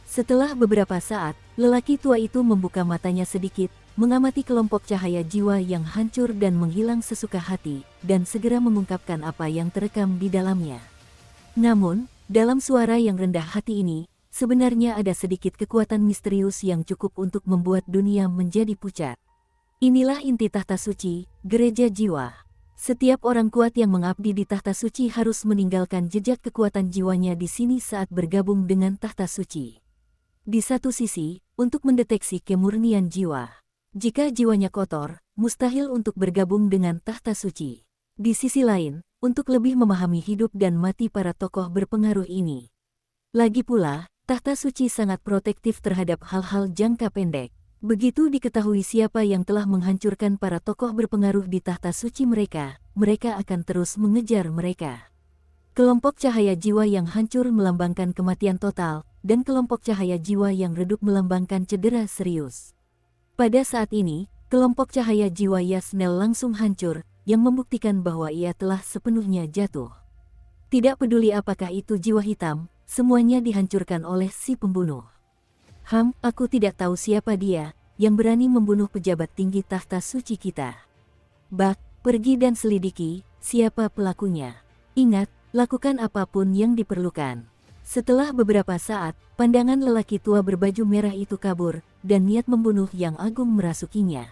Setelah beberapa saat, lelaki tua itu membuka matanya sedikit, mengamati kelompok cahaya jiwa yang hancur dan menghilang sesuka hati, dan segera mengungkapkan apa yang terekam di dalamnya. Namun, dalam suara yang rendah hati ini, sebenarnya ada sedikit kekuatan misterius yang cukup untuk membuat dunia menjadi pucat. Inilah inti tahta suci, gereja jiwa. Setiap orang kuat yang mengabdi di tahta suci harus meninggalkan jejak kekuatan jiwanya di sini saat bergabung dengan tahta suci. Di satu sisi, untuk mendeteksi kemurnian jiwa. Jika jiwanya kotor, mustahil untuk bergabung dengan tahta suci. Di sisi lain, untuk lebih memahami hidup dan mati para tokoh berpengaruh ini. Lagi pula, tahta suci sangat protektif terhadap hal-hal jangka pendek. Begitu diketahui siapa yang telah menghancurkan para tokoh berpengaruh di tahta suci mereka, mereka akan terus mengejar mereka. Kelompok cahaya jiwa yang hancur melambangkan kematian total, dan kelompok cahaya jiwa yang redup melambangkan cedera serius. Pada saat ini, kelompok cahaya jiwa Yasnel langsung hancur, yang membuktikan bahwa ia telah sepenuhnya jatuh. Tidak peduli apakah itu jiwa hitam, semuanya dihancurkan oleh si pembunuh. Aku tidak tahu siapa dia, yang berani membunuh pejabat tinggi tahta suci kita. Bak, pergi dan selidiki, siapa pelakunya. Ingat, lakukan apapun yang diperlukan. Setelah beberapa saat, pandangan lelaki tua berbaju merah itu kabur, dan niat membunuh yang agung merasukinya.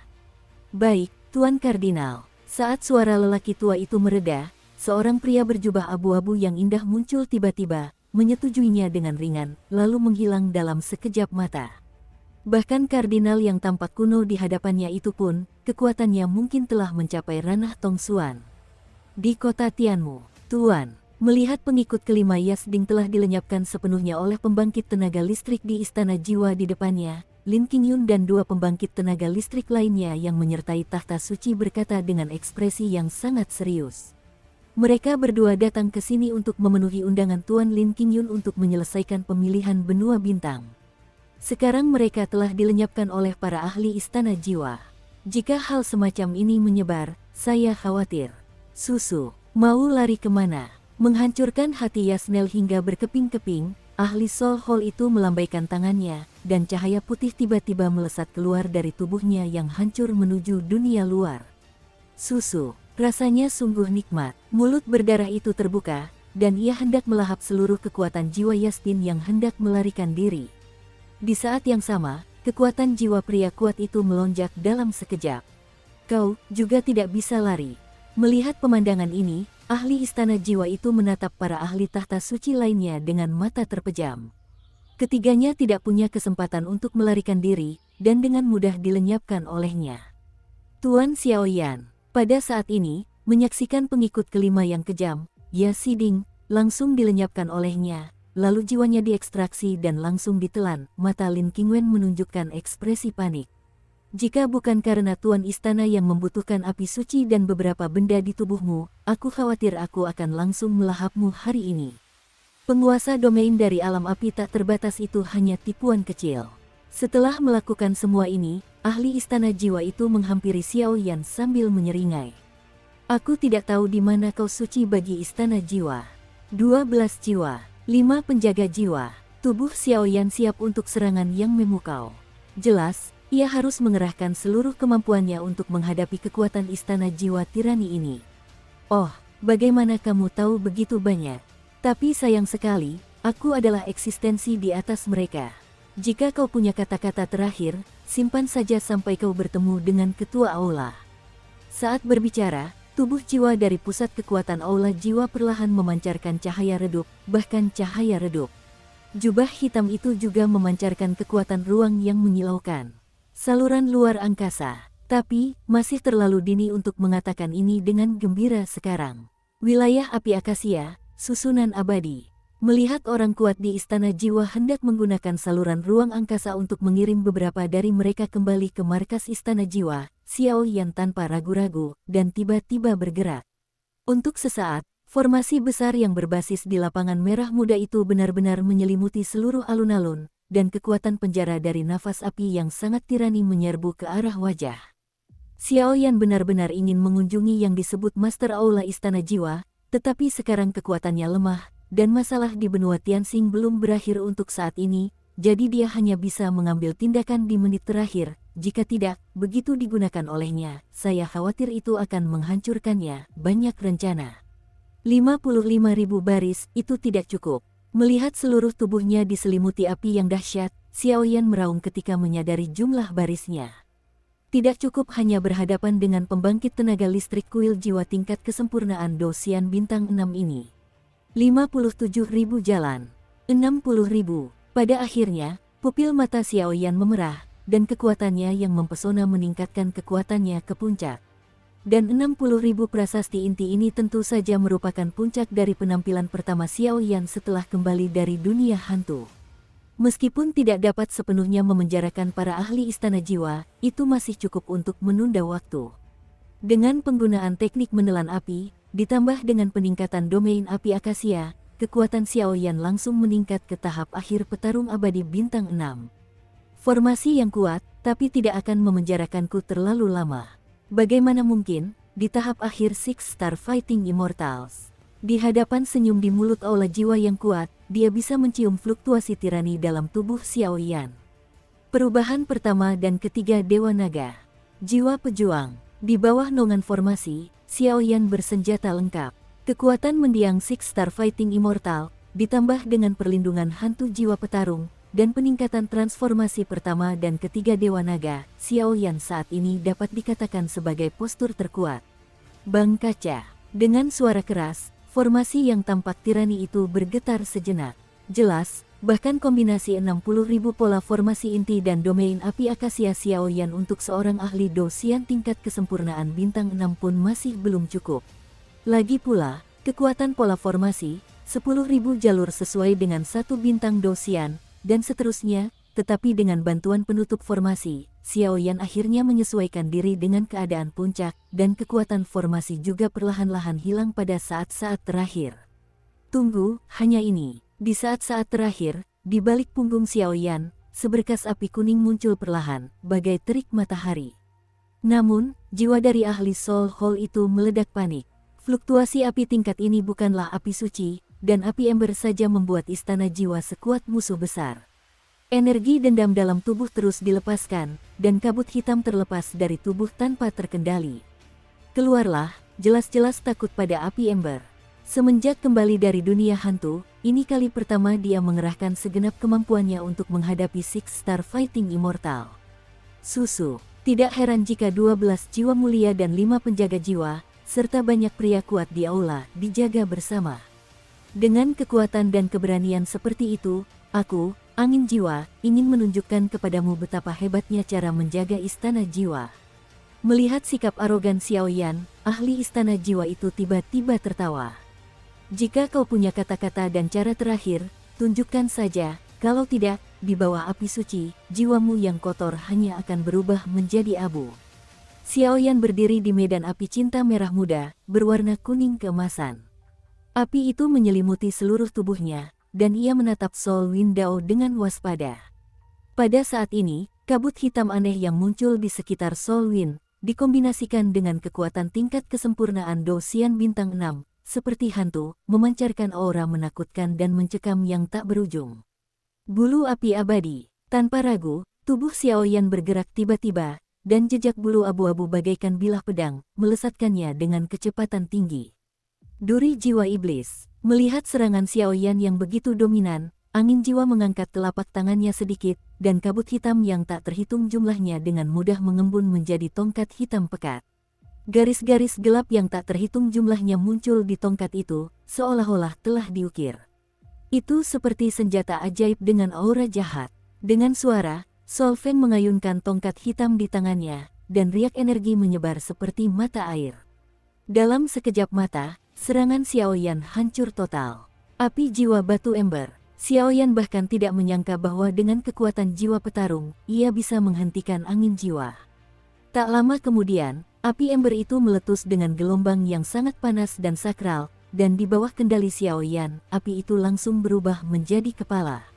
Baik, Tuan Kardinal. Saat suara lelaki tua itu mereda, seorang pria berjubah abu-abu yang indah muncul tiba-tiba, menyetujuinya dengan ringan, lalu menghilang dalam sekejap mata. Bahkan kardinal yang tampak kuno di hadapannya itu pun, kekuatannya mungkin telah mencapai ranah Tongsuan. Di kota Tianmu, Tuan. Melihat pengikut kelima Yasding telah dilenyapkan sepenuhnya oleh pembangkit tenaga listrik di istana jiwa di depannya, Lin Qingyun dan dua pembangkit tenaga listrik lainnya yang menyertai tahta suci berkata dengan ekspresi yang sangat serius. Mereka berdua datang ke sini untuk memenuhi undangan Tuan Lin Qingyun untuk menyelesaikan pemilihan benua bintang. Sekarang mereka telah dilenyapkan oleh para ahli istana jiwa. Jika hal semacam ini menyebar, saya khawatir. Susu, mau lari kemana? Menghancurkan hati Yasnel hingga berkeping-keping, ahli Soul Hall itu melambaikan tangannya, dan cahaya putih tiba-tiba melesat keluar dari tubuhnya yang hancur menuju dunia luar. Susu, rasanya sungguh nikmat. Mulut berdarah itu terbuka, dan ia hendak melahap seluruh kekuatan jiwa Yastin yang hendak melarikan diri. Di saat yang sama, kekuatan jiwa pria kuat itu melonjak dalam sekejap. Kau juga tidak bisa lari. Melihat pemandangan ini, ahli istana jiwa itu menatap para ahli tahta suci lainnya dengan mata terpejam. Ketiganya tidak punya kesempatan untuk melarikan diri, dan dengan mudah dilenyapkan olehnya. Tuan Xiaoyan, pada saat ini, menyaksikan pengikut kelima yang kejam, Ya Xiding, langsung dilenyapkan olehnya, lalu jiwanya diekstraksi dan langsung ditelan. Mata Lin Qingwen menunjukkan ekspresi panik. Jika bukan karena Tuan Istana yang membutuhkan api suci dan beberapa benda di tubuhmu, aku khawatir aku akan langsung melahapmu hari ini. Penguasa domain dari alam api tak terbatas itu hanya tipuan kecil. Setelah melakukan semua ini, ahli istana jiwa itu menghampiri Xiao Yan sambil menyeringai. Aku tidak tahu di mana kau suci bagi istana jiwa. 12 jiwa, 5 penjaga jiwa. Tubuh Xiao Yan siap untuk serangan yang memukau. Jelas, ia harus mengerahkan seluruh kemampuannya untuk menghadapi kekuatan istana jiwa tirani ini. Oh, bagaimana kamu tahu begitu banyak? Tapi sayang sekali, aku adalah eksistensi di atas mereka. Jika kau punya kata-kata terakhir, simpan saja sampai kau bertemu dengan ketua aula. Saat berbicara, tubuh jiwa dari pusat kekuatan aula jiwa perlahan memancarkan cahaya redup, bahkan cahaya redup. Jubah hitam itu juga memancarkan kekuatan ruang yang menyilaukan. Saluran luar angkasa, tapi masih terlalu dini untuk mengatakan ini dengan gembira sekarang. Wilayah api akasia, susunan abadi. Melihat orang kuat di Istana Jiwa hendak menggunakan saluran ruang angkasa untuk mengirim beberapa dari mereka kembali ke markas Istana Jiwa, Xiao Yan tanpa ragu-ragu dan tiba-tiba bergerak. Untuk sesaat, formasi besar yang berbasis di lapangan merah muda itu benar-benar menyelimuti seluruh alun-alun, dan kekuatan penjara dari nafas api yang sangat tirani menyerbu ke arah wajah. Xiao Yan benar-benar ingin mengunjungi yang disebut Master Aula Istana Jiwa, tetapi sekarang kekuatannya lemah, dan masalah di benua Tianxing belum berakhir untuk saat ini, jadi dia hanya bisa mengambil tindakan di menit terakhir. Jika tidak, begitu digunakan olehnya, saya khawatir itu akan menghancurkannya. Banyak rencana. 55.000 baris, itu tidak cukup. Melihat seluruh tubuhnya diselimuti api yang dahsyat, Xiao Yan meraung ketika menyadari jumlah barisnya. Tidak cukup hanya berhadapan dengan pembangkit tenaga listrik kuil jiwa tingkat kesempurnaan Dosian bintang 6 ini. 57.000 jalan. 60.000. Pada akhirnya, pupil mata Xiao Yan memerah, dan kekuatannya yang mempesona meningkatkan kekuatannya ke puncak. Dan 60.000 prasasti inti ini tentu saja merupakan puncak dari penampilan pertama Xiao Yan setelah kembali dari dunia hantu. Meskipun tidak dapat sepenuhnya memenjarakan para ahli Istana Jiwa, itu masih cukup untuk menunda waktu. Dengan penggunaan teknik menelan api, ditambah dengan peningkatan domain api akasia, kekuatan Xiao Yan langsung meningkat ke tahap akhir petarung abadi bintang 6. Formasi yang kuat, tapi tidak akan memenjarakanku terlalu lama. Bagaimana mungkin, di tahap akhir Six Star Fighting Immortals. Di hadapan senyum di mulut aula jiwa yang kuat, dia bisa mencium fluktuasi tirani dalam tubuh Xiao Yan. Perubahan pertama dan ketiga Dewa Naga. Jiwa pejuang. Di bawah naungan formasi, Xiao Yan bersenjata lengkap. Kekuatan mendiang Six Star Fighting Immortal, ditambah dengan perlindungan hantu jiwa petarung, dan peningkatan transformasi pertama dan ketiga Dewa Naga, Xiao Yan saat ini dapat dikatakan sebagai postur terkuat. Bang kaca. Dengan suara keras, formasi yang tampak tirani itu bergetar sejenak. Jelas, bahkan kombinasi 60.000 pola formasi inti dan domain api akasia Xiao Yan untuk seorang ahli Dosian tingkat kesempurnaan bintang 6 pun masih belum cukup. Lagi pula, kekuatan pola formasi, 10.000 jalur sesuai dengan satu bintang Dosian, dan seterusnya, tetapi dengan bantuan penutup formasi, Xiao Yan akhirnya menyesuaikan diri dengan keadaan puncak, dan kekuatan formasi juga perlahan-lahan hilang pada saat-saat terakhir. Tunggu, hanya ini. Di saat-saat terakhir, di balik punggung Xiao Yan, seberkas api kuning muncul perlahan, bagai terik matahari. Namun, jiwa dari ahli Soul Hall itu meledak panik. Fluktuasi api tingkat ini bukanlah api suci, dan api ember saja membuat istana jiwa sekuat musuh besar. Energi dendam dalam tubuh terus dilepaskan, dan kabut hitam terlepas dari tubuh tanpa terkendali. Keluarlah, jelas-jelas takut pada api ember. Semenjak kembali dari dunia hantu, ini kali pertama dia mengerahkan segenap kemampuannya untuk menghadapi Six Star Fighting Immortal. Susu, tidak heran jika 12 jiwa mulia dan 5 penjaga jiwa, serta banyak pria kuat di aula, dijaga bersama. Dengan kekuatan dan keberanian seperti itu, aku, Angin Jiwa, ingin menunjukkan kepadamu betapa hebatnya cara menjaga Istana Jiwa. Melihat sikap arogan Xiao Yan, ahli Istana Jiwa itu tiba-tiba tertawa. Jika kau punya kata-kata dan cara terakhir, tunjukkan saja, kalau tidak, di bawah api suci, jiwamu yang kotor hanya akan berubah menjadi abu. Xiao Yan berdiri di medan api cinta merah muda, berwarna kuning keemasan. Api itu menyelimuti seluruh tubuhnya, dan ia menatap Soul Wind Dao dengan waspada. Pada saat ini, kabut hitam aneh yang muncul di sekitar Soul Wind, dikombinasikan dengan kekuatan tingkat kesempurnaan Dosian bintang 6, seperti hantu, memancarkan aura menakutkan dan mencekam yang tak berujung. Bulu api abadi. Tanpa ragu, tubuh Xiao Yan bergerak tiba-tiba, dan jejak bulu abu-abu bagaikan bilah pedang, melesatkannya dengan kecepatan tinggi. Duri jiwa iblis. Melihat serangan Xiao Yan yang begitu dominan, angin jiwa mengangkat telapak tangannya sedikit, dan kabut hitam yang tak terhitung jumlahnya dengan mudah mengembun menjadi tongkat hitam pekat. Garis-garis gelap yang tak terhitung jumlahnya muncul di tongkat itu, seolah-olah telah diukir. Itu seperti senjata ajaib dengan aura jahat. Dengan suara, Sol Feng mengayunkan tongkat hitam di tangannya, dan riak energi menyebar seperti mata air. Dalam sekejap mata, serangan Xiao Yan hancur total. Api jiwa batu ember. Xiaoyan bahkan tidak menyangka bahwa dengan kekuatan jiwa petarung, ia bisa menghentikan angin jiwa. Tak lama kemudian, api ember itu meletus dengan gelombang yang sangat panas dan sakral, dan di bawah kendali Xiaoyan, api itu langsung berubah menjadi kepala.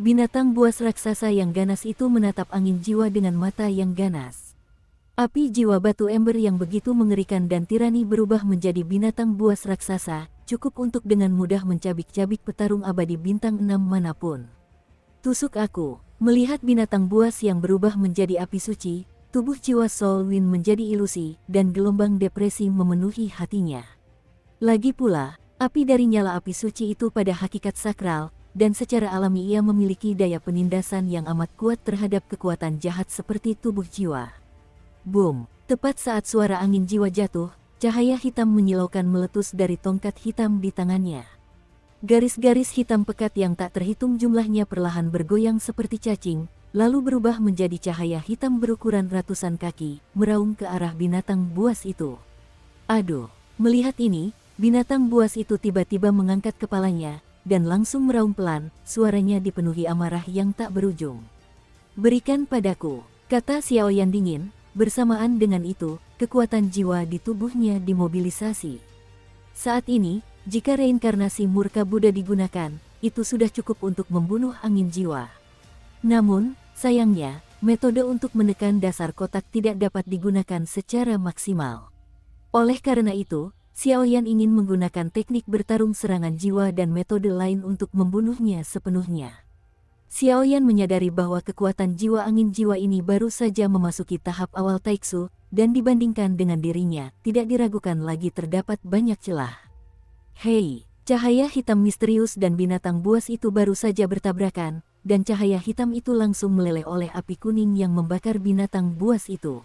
Binatang buas raksasa yang ganas itu menatap angin jiwa dengan mata yang ganas. Api jiwa batu ember yang begitu mengerikan dan tirani berubah menjadi binatang buas raksasa, cukup untuk dengan mudah mencabik-cabik petarung abadi bintang 6 manapun. Tusuk aku. Melihat binatang buas yang berubah menjadi api suci, tubuh jiwa Soul Wind menjadi ilusi, dan gelombang depresi memenuhi hatinya. Lagi pula, api dari nyala api suci itu pada hakikat sakral, dan secara alami ia memiliki daya penindasan yang amat kuat terhadap kekuatan jahat seperti tubuh jiwa. Boom! Tepat saat suara angin jiwa jatuh, cahaya hitam menyilaukan meletus dari tongkat hitam di tangannya. Garis-garis hitam pekat yang tak terhitung jumlahnya perlahan bergoyang seperti cacing, lalu berubah menjadi cahaya hitam berukuran ratusan kaki, meraung ke arah binatang buas itu. Aduh! Melihat ini, binatang buas itu tiba-tiba mengangkat kepalanya, dan langsung meraung pelan, suaranya dipenuhi amarah yang tak berujung. "Berikan padaku," kata Xiaoyan dingin. Bersamaan dengan itu, kekuatan jiwa di tubuhnya dimobilisasi. Saat ini, jika reinkarnasi murka Buddha digunakan, itu sudah cukup untuk membunuh angin jiwa. Namun, sayangnya, metode untuk menekan dasar kotak tidak dapat digunakan secara maksimal. Oleh karena itu, Xiaoyan ingin menggunakan teknik bertarung serangan jiwa dan metode lain untuk membunuhnya sepenuhnya. Xiaoyan menyadari bahwa kekuatan jiwa angin jiwa ini baru saja memasuki tahap awal taiksu, dan dibandingkan dengan dirinya, tidak diragukan lagi terdapat banyak celah. Hei, cahaya hitam misterius dan binatang buas itu baru saja bertabrakan, dan cahaya hitam itu langsung meleleh oleh api kuning yang membakar binatang buas itu.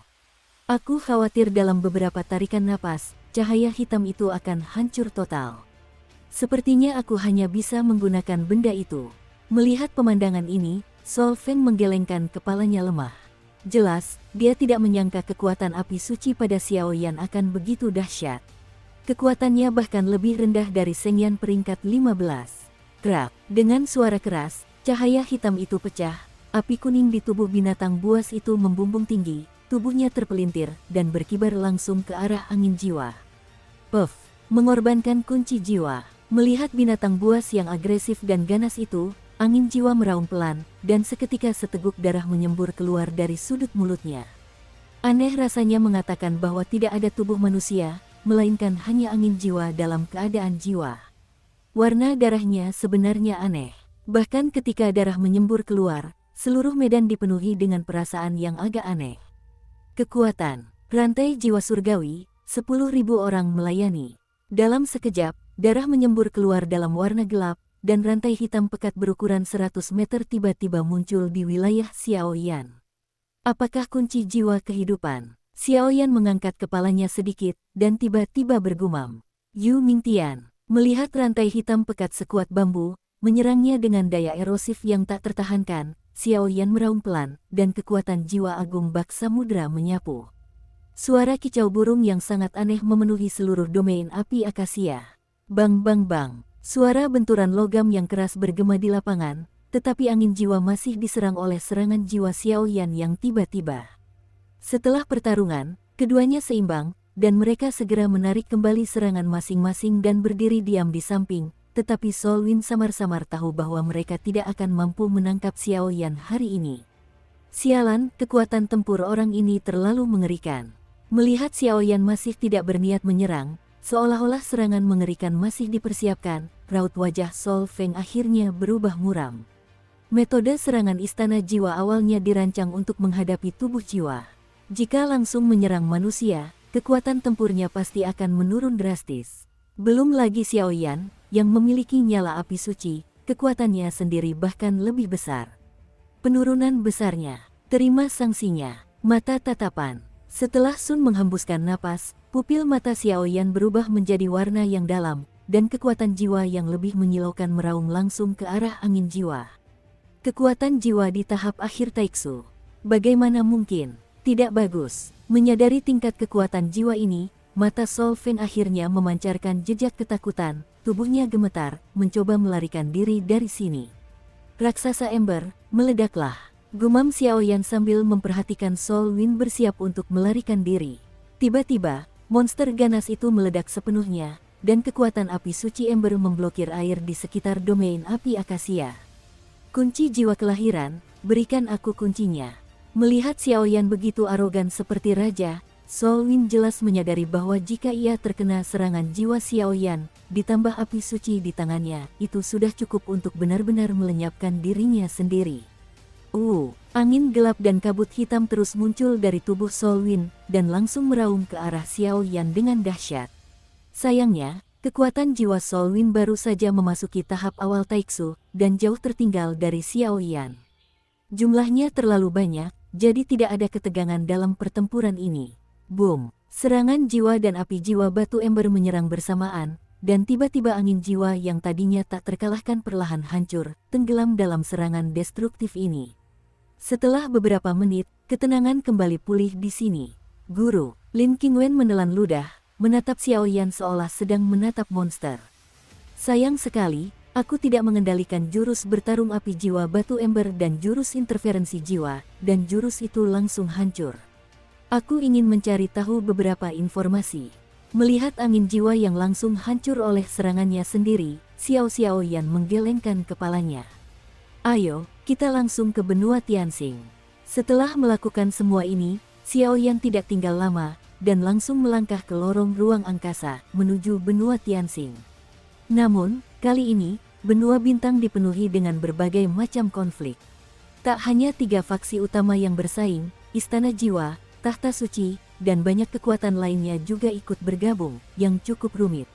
Aku khawatir dalam beberapa tarikan napas, cahaya hitam itu akan hancur total. Sepertinya aku hanya bisa menggunakan benda itu. Melihat pemandangan ini, Sol Feng menggelengkan kepalanya lemah. Jelas, dia tidak menyangka kekuatan api suci pada Xiaoyan akan begitu dahsyat. Kekuatannya bahkan lebih rendah dari Shengyan peringkat 15. Krak, dengan suara keras, cahaya hitam itu pecah, api kuning di tubuh binatang buas itu membumbung tinggi, tubuhnya terpelintir, dan berkibar langsung ke arah angin jiwa. Puff, mengorbankan kunci jiwa. Melihat binatang buas yang agresif dan ganas itu, angin jiwa meraung pelan, dan seketika seteguk darah menyembur keluar dari sudut mulutnya. Aneh rasanya mengatakan bahwa tidak ada tubuh manusia, melainkan hanya angin jiwa dalam keadaan jiwa. Warna darahnya sebenarnya aneh. Bahkan ketika darah menyembur keluar, seluruh medan dipenuhi dengan perasaan yang agak aneh. Kekuatan, rantai jiwa surgawi, 10.000 orang melayani. Dalam sekejap, darah menyembur keluar dalam warna gelap, dan rantai hitam pekat berukuran 100 meter tiba-tiba muncul di wilayah Xiaoyan. Apakah kunci jiwa kehidupan? Xiaoyan mengangkat kepalanya sedikit, dan tiba-tiba bergumam. Yu Mingtian, melihat rantai hitam pekat sekuat bambu, menyerangnya dengan daya erosif yang tak tertahankan, Xiaoyan meraung pelan, dan kekuatan jiwa agung bak samudra menyapu. Suara kicau burung yang sangat aneh memenuhi seluruh domain api akasia. Bang bang bang. Suara benturan logam yang keras bergema di lapangan, tetapi angin jiwa masih diserang oleh serangan jiwa Xiaoyan yang tiba-tiba. Setelah pertarungan, keduanya seimbang, dan mereka segera menarik kembali serangan masing-masing dan berdiri diam di samping, tetapi Soul Wind samar-samar tahu bahwa mereka tidak akan mampu menangkap Xiaoyan hari ini. Sialan, kekuatan tempur orang ini terlalu mengerikan. Melihat Xiaoyan masih tidak berniat menyerang, seolah-olah serangan mengerikan masih dipersiapkan, raut wajah Sol Feng akhirnya berubah muram. Metode serangan istana jiwa awalnya dirancang untuk menghadapi tubuh jiwa. Jika langsung menyerang manusia, kekuatan tempurnya pasti akan menurun drastis. Belum lagi Xiaoyan, yang memiliki nyala api suci, kekuatannya sendiri bahkan lebih besar. Penurunan besarnya, terima sanksinya, mata tatapan. Setelah Sun menghembuskan napas, pupil mata Xiaoyan berubah menjadi warna yang dalam, dan kekuatan jiwa yang lebih menyilaukan meraung langsung ke arah angin jiwa. Kekuatan jiwa di tahap akhir taiksu. Bagaimana mungkin? Tidak bagus. Menyadari tingkat kekuatan jiwa ini, mata Sol Fen akhirnya memancarkan jejak ketakutan, tubuhnya gemetar, mencoba melarikan diri dari sini. Raksasa Ember, meledaklah. Gumam Xiaoyan sambil memperhatikan Sol Win bersiap untuk melarikan diri. Tiba-tiba, monster ganas itu meledak sepenuhnya, dan kekuatan api suci Ember memblokir air di sekitar domain api akasia. Kunci jiwa kelahiran, berikan aku kuncinya. Melihat Xiaoyan begitu arogan seperti raja, Sol Win jelas menyadari bahwa jika ia terkena serangan jiwa Xiaoyan, ditambah api suci di tangannya, itu sudah cukup untuk benar-benar melenyapkan dirinya sendiri. Angin gelap dan kabut hitam terus muncul dari tubuh Sol Win, dan langsung meraung ke arah Xiaoyan dengan dahsyat. Sayangnya, kekuatan jiwa Sol Win baru saja memasuki tahap awal Taiksu, dan jauh tertinggal dari Xiaoyan. Jumlahnya terlalu banyak, jadi tidak ada ketegangan dalam pertempuran ini. Boom! Serangan jiwa dan api jiwa batu ember menyerang bersamaan, dan tiba-tiba angin jiwa yang tadinya tak terkalahkan perlahan hancur, tenggelam dalam serangan destruktif ini. Setelah beberapa menit, ketenangan kembali pulih di sini. Guru, Lin Qingwen menelan ludah, menatap Xiaoyan seolah sedang menatap monster. Sayang sekali, aku tidak mengendalikan jurus bertarung api jiwa batu ember dan jurus interferensi jiwa, dan jurus itu langsung hancur. Aku ingin mencari tahu beberapa informasi. Melihat angin jiwa yang langsung hancur oleh serangannya sendiri, Xiaoyan menggelengkan kepalanya. Ayo, kita langsung ke benua Tianxing. Setelah melakukan semua ini, Xiaoyan tidak tinggal lama, dan langsung melangkah ke lorong ruang angkasa, menuju benua Tianxing. Namun, kali ini, benua bintang dipenuhi dengan berbagai macam konflik. Tak hanya 3 faksi utama yang bersaing, Istana Jiwa, Tahta Suci, dan banyak kekuatan lainnya juga ikut bergabung, yang cukup rumit.